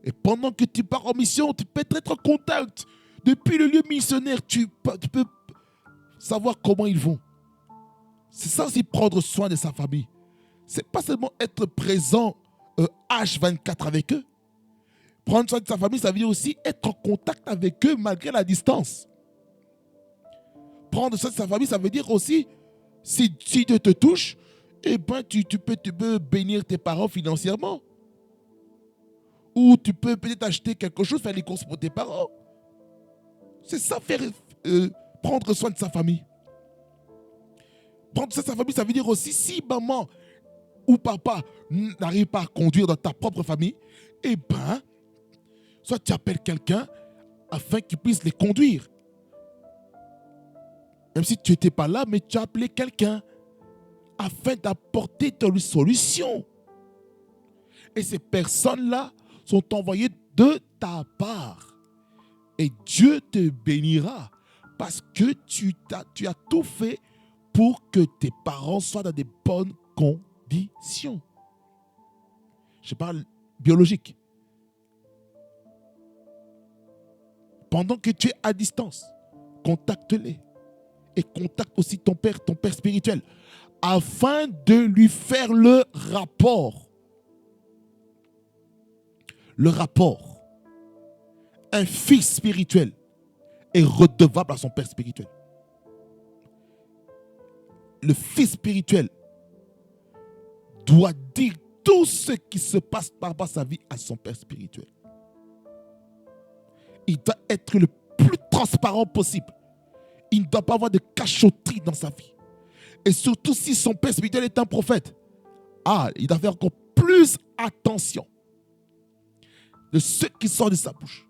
Et pendant que tu pars en mission, tu peux être en contact. Depuis le lieu missionnaire, tu peux savoir comment ils vont. C'est ça aussi, prendre soin de sa famille. Ce n'est pas seulement être présent H24 avec eux. Prendre soin de sa famille, ça veut dire aussi être en contact avec eux malgré la distance. Prendre soin de sa famille, ça veut dire aussi, si Dieu te touche, eh ben, tu peux bénir tes parents financièrement. Ou tu peux peut-être acheter quelque chose, faire les courses pour tes parents. C'est ça, prendre soin de sa famille. Prendre soin de sa famille, ça veut dire aussi, si maman ou papa n'arrive pas à conduire dans ta propre famille, eh bien, soit tu appelles quelqu'un afin qu'il puisse les conduire. Même si tu n'étais pas là, mais tu as appelé quelqu'un afin d'apporter une solution. Et ces personnes-là sont envoyées de ta part. Et Dieu te bénira parce que tu as tout fait pour que tes parents soient dans des bonnes conditions. Je parle biologique. Pendant que tu es à distance, contacte-les. Et contacte aussi ton père spirituel, afin de lui faire le rapport. Le rapport. Un fils spirituel est redevable à son père spirituel. Le fils spirituel doit dire tout ce qui se passe par rapport à sa vie à son père spirituel. Il doit être le plus transparent possible. Il ne doit pas avoir de cachotterie dans sa vie. Et surtout si son père spirituel est un prophète, il doit faire encore plus attention de ce qui sort de sa bouche.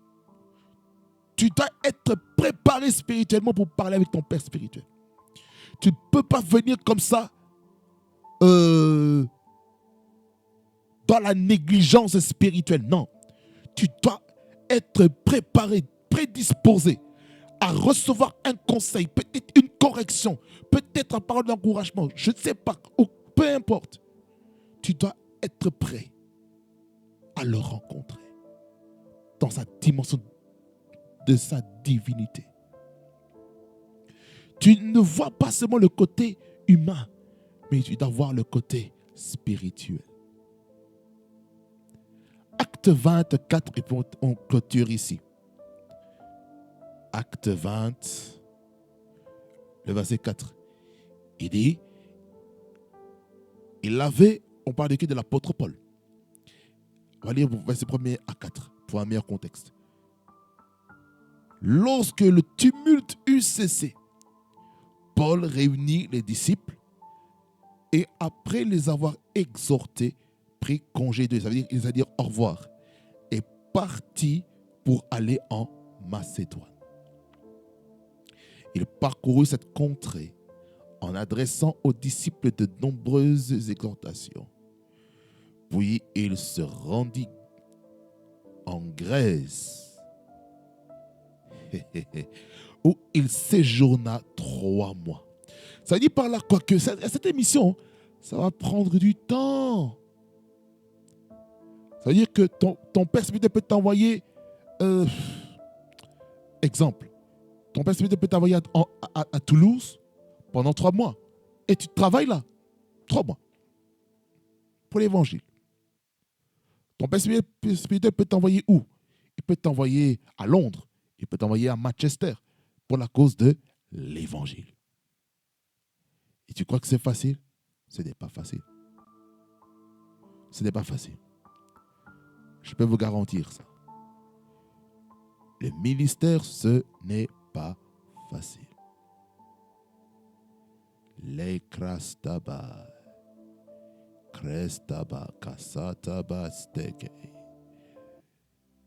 Tu dois être préparé spirituellement pour parler avec ton père spirituel. Tu ne peux pas venir comme ça dans la négligence spirituelle. Non. Tu dois être préparé, prédisposé à recevoir un conseil, peut-être une correction, peut-être une parole d'encouragement, je ne sais pas, peu importe. Tu dois être prêt à le rencontrer dans sa dimension de sa divinité. Tu ne vois pas seulement le côté humain, mais tu dois voir le côté spirituel. Acte 24, et on clôture ici. Acte 20, le verset 4. Il dit, on parle de qui? De l'apôtre Paul. On va lire verset 1er à 4 pour un meilleur contexte. Lorsque le tumulte eut cessé, Paul réunit les disciples et après les avoir exhortés, prit congé d'eux, c'est-à-dire au revoir, et partit pour aller en Macédoine. Il parcourut cette contrée en adressant aux disciples de nombreuses exhortations. Puis il se rendit en Grèce, où il séjourna 3 mois. Ça dit par là quoi que cette émission, ça va prendre du temps. Ça veut dire que ton père spirituel peut t'envoyer, exemple, ton père spirituel peut t'envoyer à Toulouse pendant 3 mois. Et tu travailles là, 3 mois, pour l'évangile. Ton père spirituel peut t'envoyer où? Il peut t'envoyer à Londres, il peut t'envoyer à Manchester pour la cause de l'évangile. Et tu crois que c'est facile? Ce n'est pas facile. Ce n'est pas facile. Je peux vous garantir ça. Le ministère, ce n'est pas facile. Les krastaba, krestaba, kasataba, steke,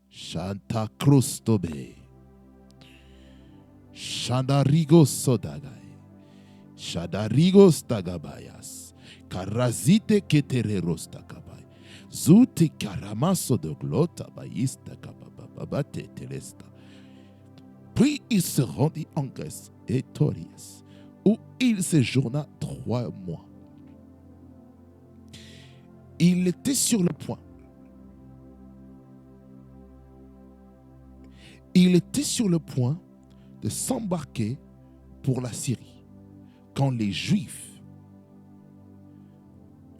shanta krustobe, shandarigo sodagai, shadarigo stagabayas, karazite ketereros takabai, zuti karamaso de glota baïsta kabababate telesta. Puis il se rendit en Grèce et Torias, où il séjourna 3 mois. Il était sur le point. Il était sur le point de s'embarquer pour la Syrie quand les Juifs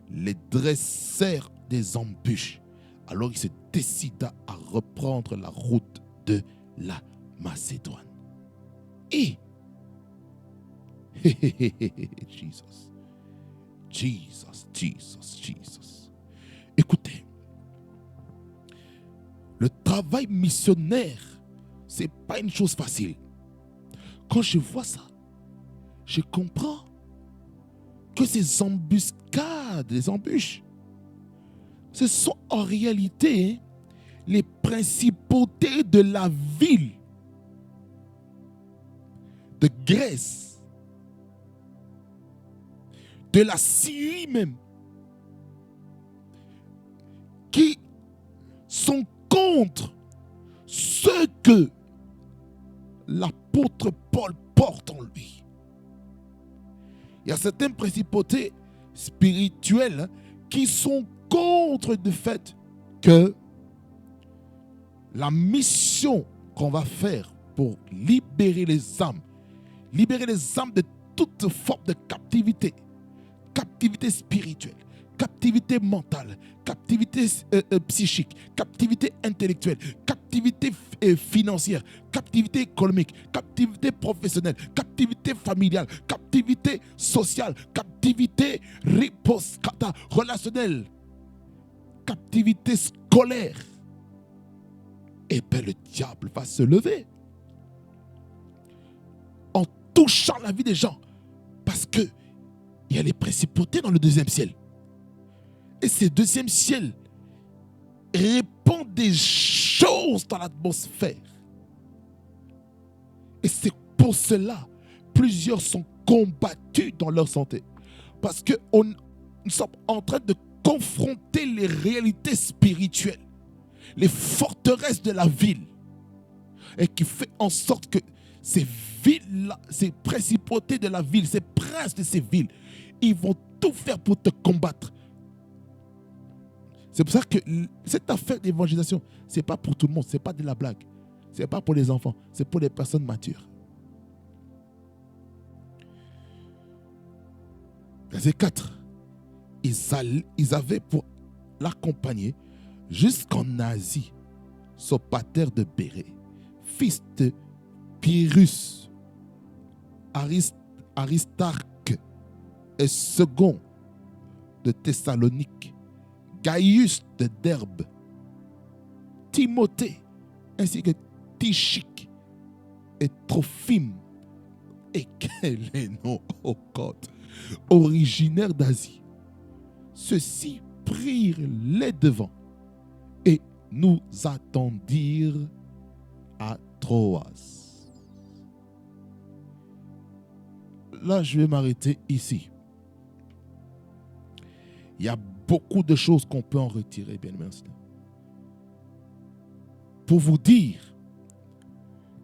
les dressèrent des embûches. Alors il se décida à reprendre la route de la Macédoine. Et Jesus, Jesus, Jesus, Jesus. Écoutez, le travail missionnaire, c'est pas une chose facile. Quand je vois ça, je comprends que ces embuscades, les embûches, ce sont en réalité les principautés de la ville de Grèce, de la Syrie même, qui sont contre ce que l'apôtre Paul porte en lui. Il y a certaines principautés spirituelles qui sont contre le fait que la mission qu'on va faire pour libérer les âmes de toute forme de captivité, captivité spirituelle, captivité mentale, captivité psychique, captivité intellectuelle, captivité financière, captivité économique, captivité professionnelle, captivité familiale, captivité sociale, captivité relationnelle, captivité scolaire. Et bien le diable va se lever en touchant la vie des gens, parce que il y a les principautés dans le 2e ciel. Et ces 2e ciel répandent des choses dans l'atmosphère. Et c'est pour cela plusieurs sont combattus dans leur santé. Parce que nous sommes en train de confronter les réalités spirituelles, les forteresses de la ville, et qui fait en sorte que ces villes-là, ces principautés de la ville, ces princes de ces villes, ils vont tout faire pour te combattre. C'est pour ça que cette affaire d'évangélisation, ce n'est pas pour tout le monde, ce n'est pas de la blague. Ce n'est pas pour les enfants, c'est pour les personnes matures. Verset 4. Ils avaient pour l'accompagner jusqu'en Asie Sopater de Bérée, fils de Pyrrhus, Aristarque, et second de Thessalonique, Gaius de Derbe, Timothée, ainsi que Tichique et Trophime, et quel est nom au côte, originaire d'Asie. Ceux-ci prirent les devants et nous attendirent à Troas. Là, je vais m'arrêter ici. Il y a beaucoup de choses qu'on peut en retirer, bien merci. Pour vous dire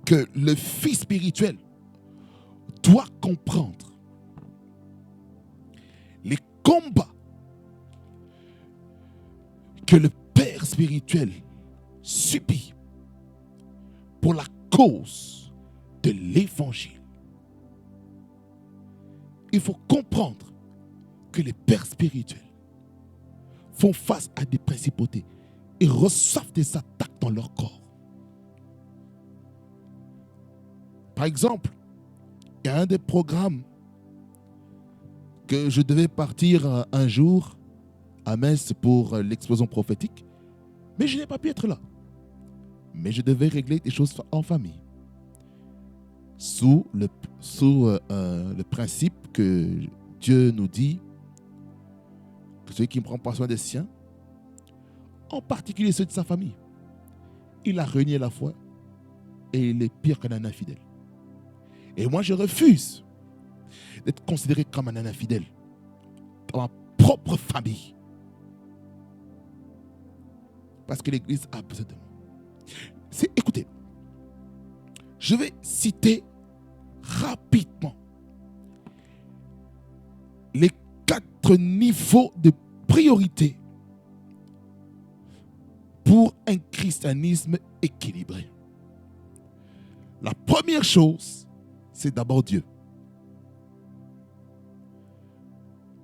que le fils spirituel doit comprendre les combats que le père spirituel subit pour la cause de l'évangile. Il faut comprendre que les pères spirituels font face à des principautés et reçoivent des attaques dans leur corps. Par exemple, il y a un des programmes que je devais partir un jour à Metz pour l'explosion prophétique, mais je n'ai pas pu être là. Mais je devais régler des choses en famille. Sous le principe que Dieu nous dit que celui qui ne prend pas soin des siens, en particulier ceux de sa famille, il a renié la foi et il est pire qu'un infidèle. Et moi, je refuse d'être considéré comme un infidèle dans ma propre famille. Parce que l'Église a besoin de moi. Écoutez, je vais citer rapidement les 4 niveaux de priorité pour un christianisme équilibré. La première chose, c'est d'abord Dieu.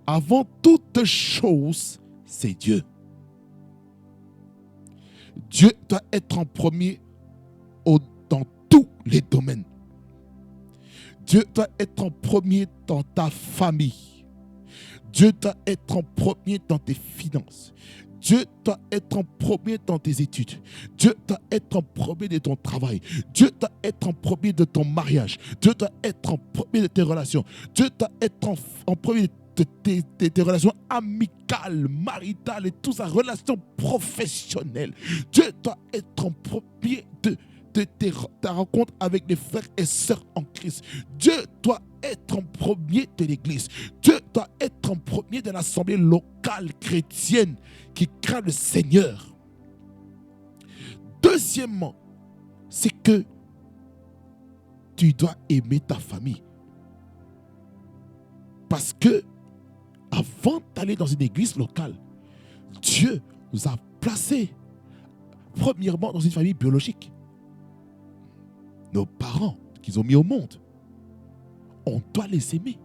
Avant toute chose, c'est Dieu. Dieu doit être en premier dans tous les domaines. Dieu doit être en premier dans ta famille. Dieu doit être en premier dans tes finances. Dieu doit être en premier dans tes études. Dieu doit être en premier de ton travail. Dieu doit être en premier de ton mariage. Dieu doit être en premier de tes relations. Dieu doit être en premier de tes relations amicales, maritales et tout ça, relations professionnelles. Dieu doit être en premier de ta rencontre avec les frères et sœurs en Christ. Dieu doit être en premier de l'Église. Dieu doit être en premier de l'assemblée locale chrétienne qui craint le Seigneur. Deuxièmement, c'est que tu dois aimer ta famille. Parce que avant d'aller dans une église locale, Dieu nous a placés premièrement dans une famille biologique. Nos parents qu'ils ont mis au monde, on doit les aimer.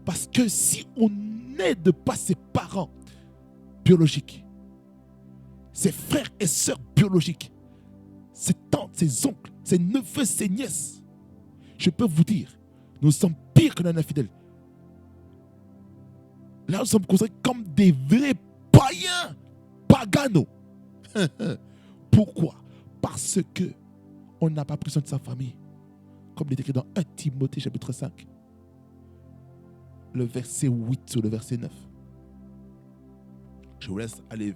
Parce que si on n'aide pas ses parents biologiques, ses frères et sœurs biologiques, ses tantes, ses oncles, ses neveux, ses nièces, je peux vous dire, nous sommes pires que les infidèles. Là, nous sommes considérés comme des vrais païens, paganos. Pourquoi? Parce que on n'a pas pris soin de sa famille. Comme il est écrit dans 1 Timothée chapitre 5. Le verset 8 sur le verset 9. Je vous laisse aller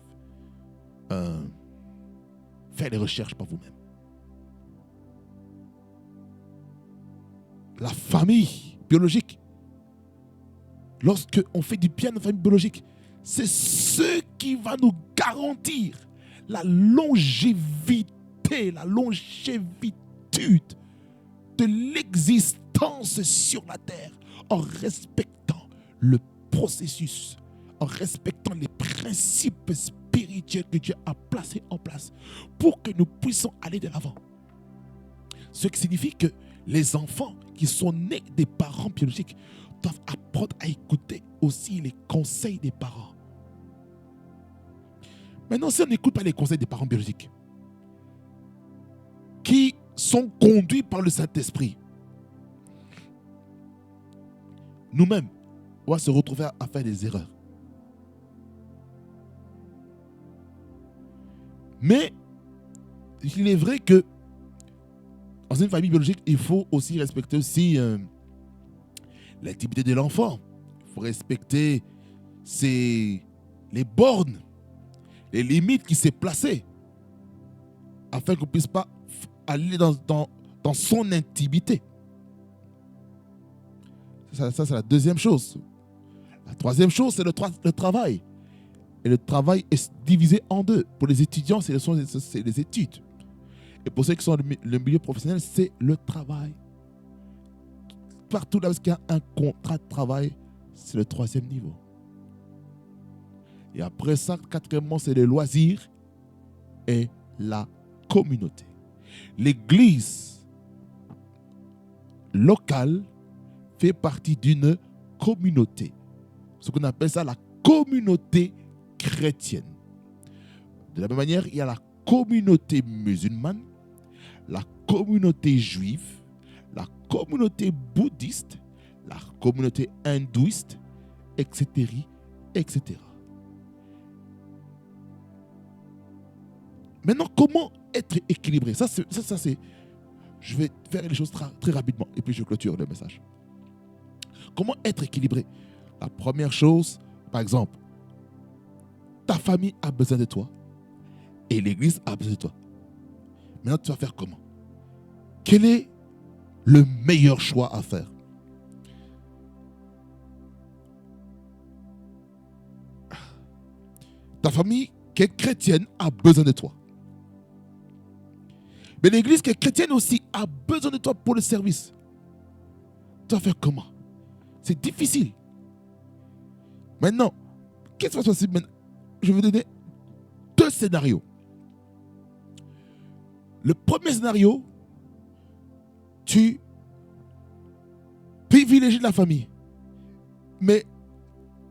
faire les recherches par vous-même. La famille biologique, lorsque on fait du bien à notre famille biologique, c'est ce qui va nous garantir la longévité, la longévitude de l'existence sur la terre, en respectant le processus, en respectant les principes spirituels que Dieu a placés en place pour que nous puissions aller de l'avant. Ce qui signifie que les enfants qui sont nés des parents biologiques doivent apprendre à écouter aussi les conseils des parents. Maintenant, si on n'écoute pas les conseils des parents biologiques, qui sont conduits par le Saint-Esprit, nous-mêmes, on va se retrouver à faire des erreurs. Mais il est vrai que dans une famille biologique, il faut aussi respecter aussi l'intimité de l'enfant. Il faut respecter les bornes, les limites qui s'est placées, afin qu'on ne puisse pas aller dans son intimité. Ça, c'est la deuxième chose. La troisième chose, c'est le travail. Et le travail est divisé en deux. Pour les étudiants, c'est les études. Et pour ceux qui sont dans le milieu professionnel, c'est le travail. Partout là où il y a un contrat de travail, c'est le troisième niveau. Et après ça, quatrièmement, c'est les loisirs et la communauté. L'église locale fait partie d'une communauté. Ce qu'on appelle ça la communauté chrétienne. De la même manière, il y a la communauté musulmane, la communauté juive, la communauté bouddhiste, la communauté hindouiste, etc., etc. Maintenant, comment être équilibré? Ça, c'est... Je vais faire les choses très rapidement et puis je clôture le message. Comment être équilibré? La première chose, par exemple, ta famille a besoin de toi et l'église a besoin de toi. Maintenant, tu vas faire comment? Quel est le meilleur choix à faire? Ta famille qui est chrétienne a besoin de toi. Mais l'église qui est chrétienne aussi a besoin de toi pour le service. Tu vas faire comment? C'est difficile. Maintenant, qu'est-ce qui va se passer maintenant? Je vais vous donner deux scénarios. Le premier scénario, tu privilégies la famille, mais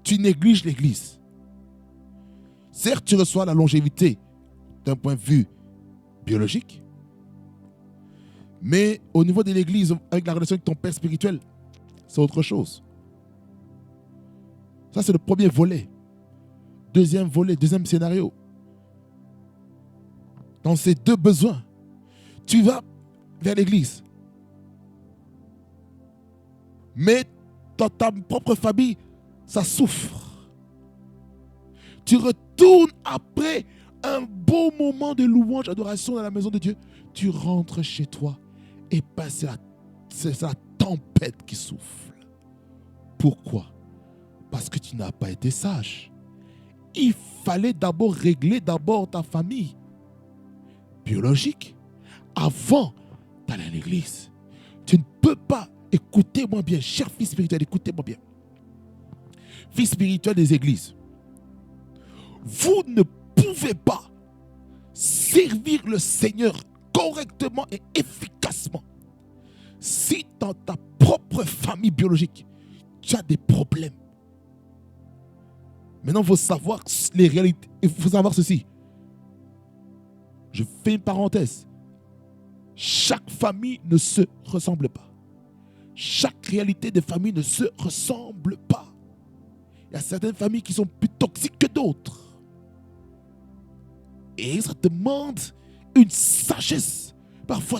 tu négliges l'église. Certes, tu reçois la longévité d'un point de vue biologique, mais au niveau de l'église, avec la relation avec ton père spirituel, c'est autre chose. Ça, c'est le premier volet. Deuxième volet, deuxième scénario. Dans ces deux besoins, tu vas vers l'église. Mais dans ta propre famille, ça souffre. Tu retournes après un beau moment de louange, d'adoration dans la maison de Dieu. Tu rentres chez toi et c'est la tempête qui souffle. Pourquoi? Parce que tu n'as pas été sage. Il fallait d'abord régler ta famille biologique avant d'aller à l'église. Tu ne peux pas, écoutez-moi bien, cher fils spirituel, écoutez-moi bien. Fils spirituel des églises, vous ne pouvez pas servir le Seigneur correctement et efficacement si dans ta propre famille biologique, tu as des problèmes. Maintenant, il faut savoir les réalités. Il faut savoir ceci. Je fais une parenthèse. Chaque famille ne se ressemble pas. Chaque réalité de famille ne se ressemble pas. Il y a certaines familles qui sont plus toxiques que d'autres. Et ça demande une sagesse. Parfois,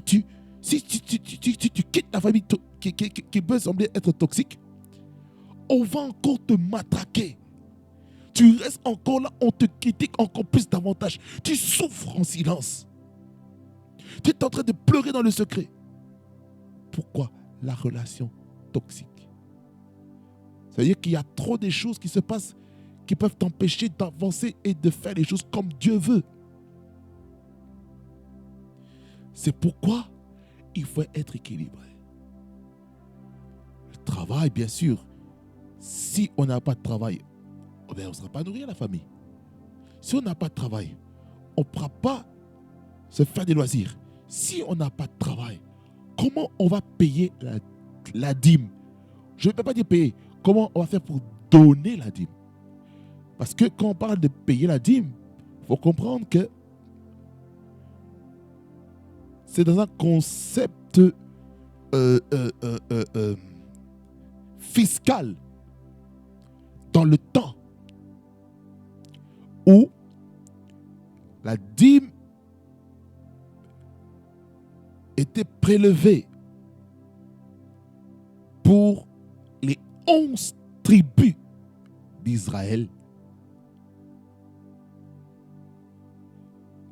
si tu quittes la famille qui peut sembler être toxique, on va encore te matraquer. Tu restes encore là, on te critique encore plus davantage. Tu souffres en silence. Tu es en train de pleurer dans le secret. Pourquoi? La relation toxique. Ça veut dire qu'il y a trop de choses qui se passent qui peuvent t'empêcher d'avancer et de faire les choses comme Dieu veut. C'est pourquoi il faut être équilibré. Le travail, bien sûr. Si on n'a pas de travail, on ne sera pas nourrir la famille. Si on n'a pas de travail, on ne pourra pas se faire des loisirs. Si on n'a pas de travail, comment on va payer la dîme? Je ne peux pas dire payer. Comment on va faire pour donner la dîme? Parce que quand on parle de payer la dîme, il faut comprendre que c'est dans un concept fiscal. dans le temps où la dîme était prélevée pour les 11 tribus d'Israël,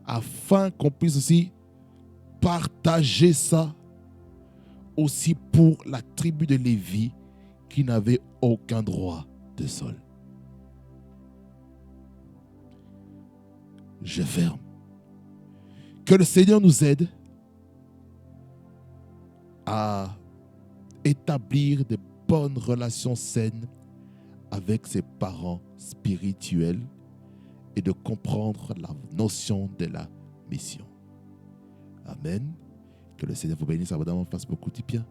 afin qu'on puisse aussi partager ça aussi pour la tribu de Lévi qui n'avait aucun droit de sol. Je ferme. Que le Seigneur nous aide à établir de bonnes relations saines avec ses parents spirituels et de comprendre la notion de la mission. Amen. Que le Seigneur vous bénisse abondamment, fasse beaucoup de bien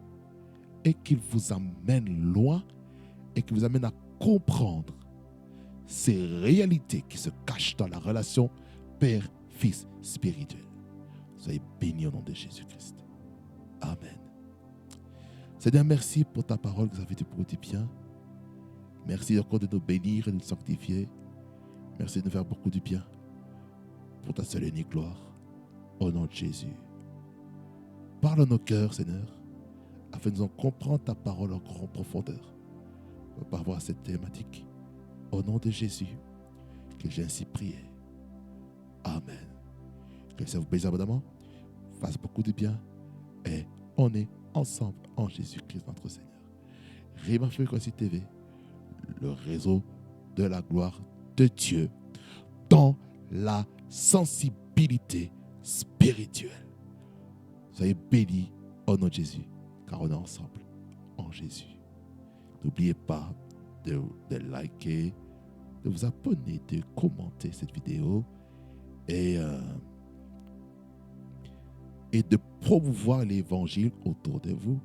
et qu'il vous amène loin et qu'il vous amène à comprendre ces réalités qui se cachent dans la relation père-fils spirituel. Soyez bénis au nom de Jésus-Christ. Amen. Seigneur, merci pour ta parole que vous avez fait pour du bien. Merci encore de nous bénir et de nous sanctifier. Merci de nous faire beaucoup de bien. Pour ta seule et unique gloire. Au nom de Jésus. Parle à nos cœurs, Seigneur, afin de nous en comprendre ta parole en grande profondeur. Par rapport à cette thématique. Au nom de Jésus, que j'ai ainsi prié. Amen. Que ça vous bénisse abondamment, fasse beaucoup de bien et on est ensemble en Jésus-Christ notre Seigneur. Rima Fréquency TV, le réseau de la gloire de Dieu dans la sensibilité spirituelle. Soyez bénis au nom de Jésus, car on est ensemble en Jésus. N'oubliez pas de liker, de vous abonner, de commenter cette vidéo et de promouvoir l'évangile autour de vous,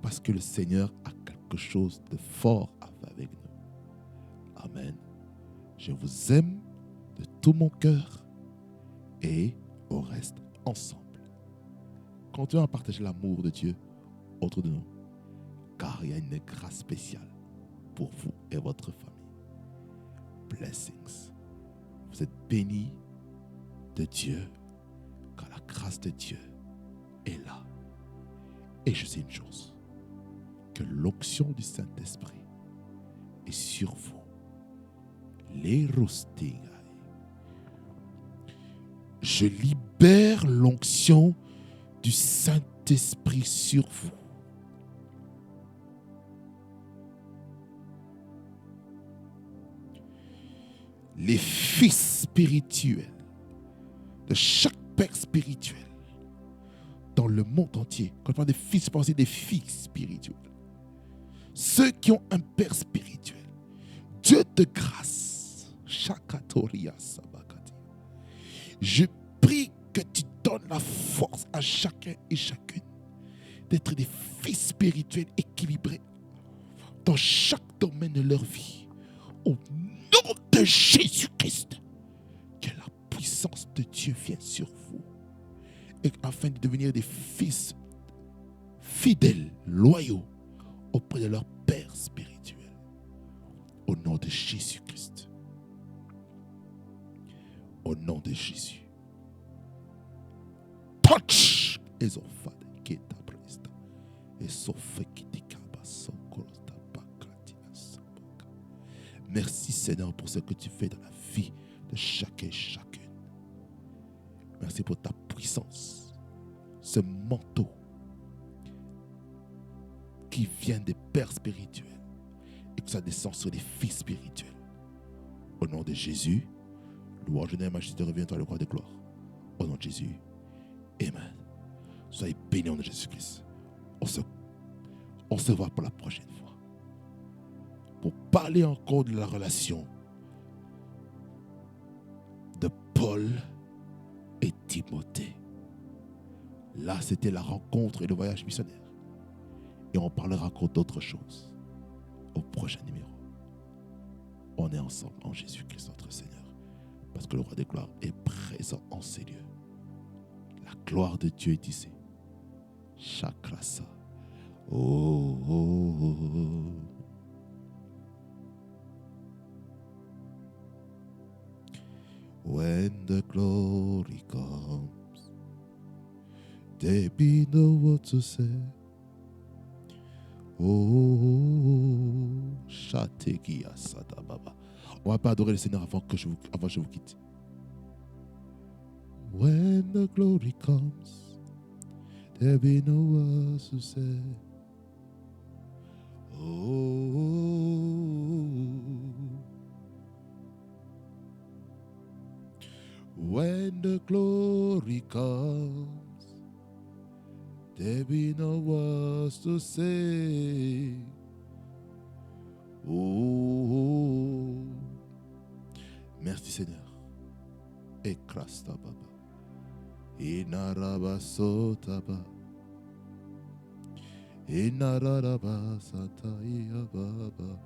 parce que le Seigneur a quelque chose de fort à faire avec nous. Amen. Je vous aime de tout mon cœur et on reste ensemble. Continuons à partager l'amour de Dieu autour de nous, car il y a une grâce spéciale pour vous et votre famille. Blessings. Vous êtes bénis de Dieu, car la grâce de Dieu est là. Et je sais une chose, que l'onction du Saint-Esprit est sur vous. Les roustingas. Je libère l'onction du Saint-Esprit sur vous. Les fils spirituels de chaque père spirituel dans le monde entier. Quand on parle des fils, c'est aussi des filles spirituelles. Ceux qui ont un père spirituel, Dieu de grâce, Shakatoria Sabakati. Je prie que tu donnes la force à chacun et chacune d'être des fils spirituels équilibrés dans chaque domaine de leur vie. Au nom de Jésus-Christ, que la puissance de Dieu vienne sur vous, et afin de devenir des fils fidèles, loyaux auprès de leur Père spirituel. Au nom de Jésus-Christ. Au nom de Jésus. Touch Ezofad Keta Presta Esofekidikaba Sokorosta Bakati Asabaka. Merci Seigneur pour ce que tu fais dans la vie de chacun et chacune. Merci pour ta puissance, ce manteau qui vient des pères spirituels et que ça descend sur les fils spirituels. Au nom de Jésus, louange, honneur et majesté revient à le roi de gloire. Au nom de Jésus, amen. Soyez bénis au nom de Jésus-Christ. On se voit pour la prochaine fois. Pour parler encore de la relation de Paul et Timothée. Là, c'était la rencontre et le voyage missionnaire. Et on parlera encore d'autres choses au prochain numéro. On est ensemble en Jésus-Christ notre Seigneur. Parce que le roi des gloires est présent en ces lieux. La gloire de Dieu est ici. Chakrasa. Oh, oh, oh. the glory comes, there be no word to say. Oh, Shatekia Sada Baba. On va pas adorer le Seigneur avant que je vous quitte. When the glory comes, there be no words to say. Oh, when the glory comes, there be no words to say. Oh, merci Seigneur. Ekrasta Baba. Inaraba Sotaba. Inaraba Sataya Baba.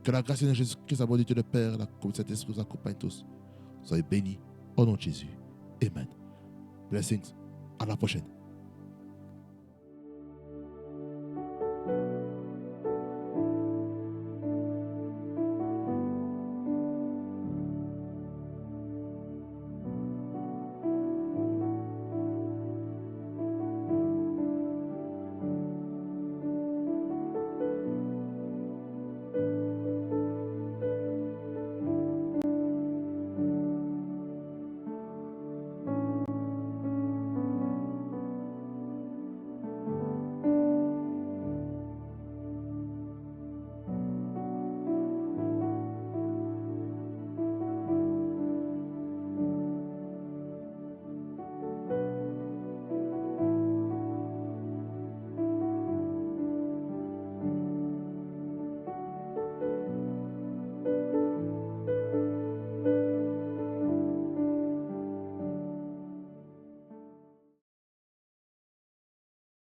Que la grâce de Jésus-Christ, la bonne Dieu le Père, la communauté de Saint-Esprit vous accompagne tous. Soyez bénis au nom de Jésus. Amen. Blessings. À la prochaine.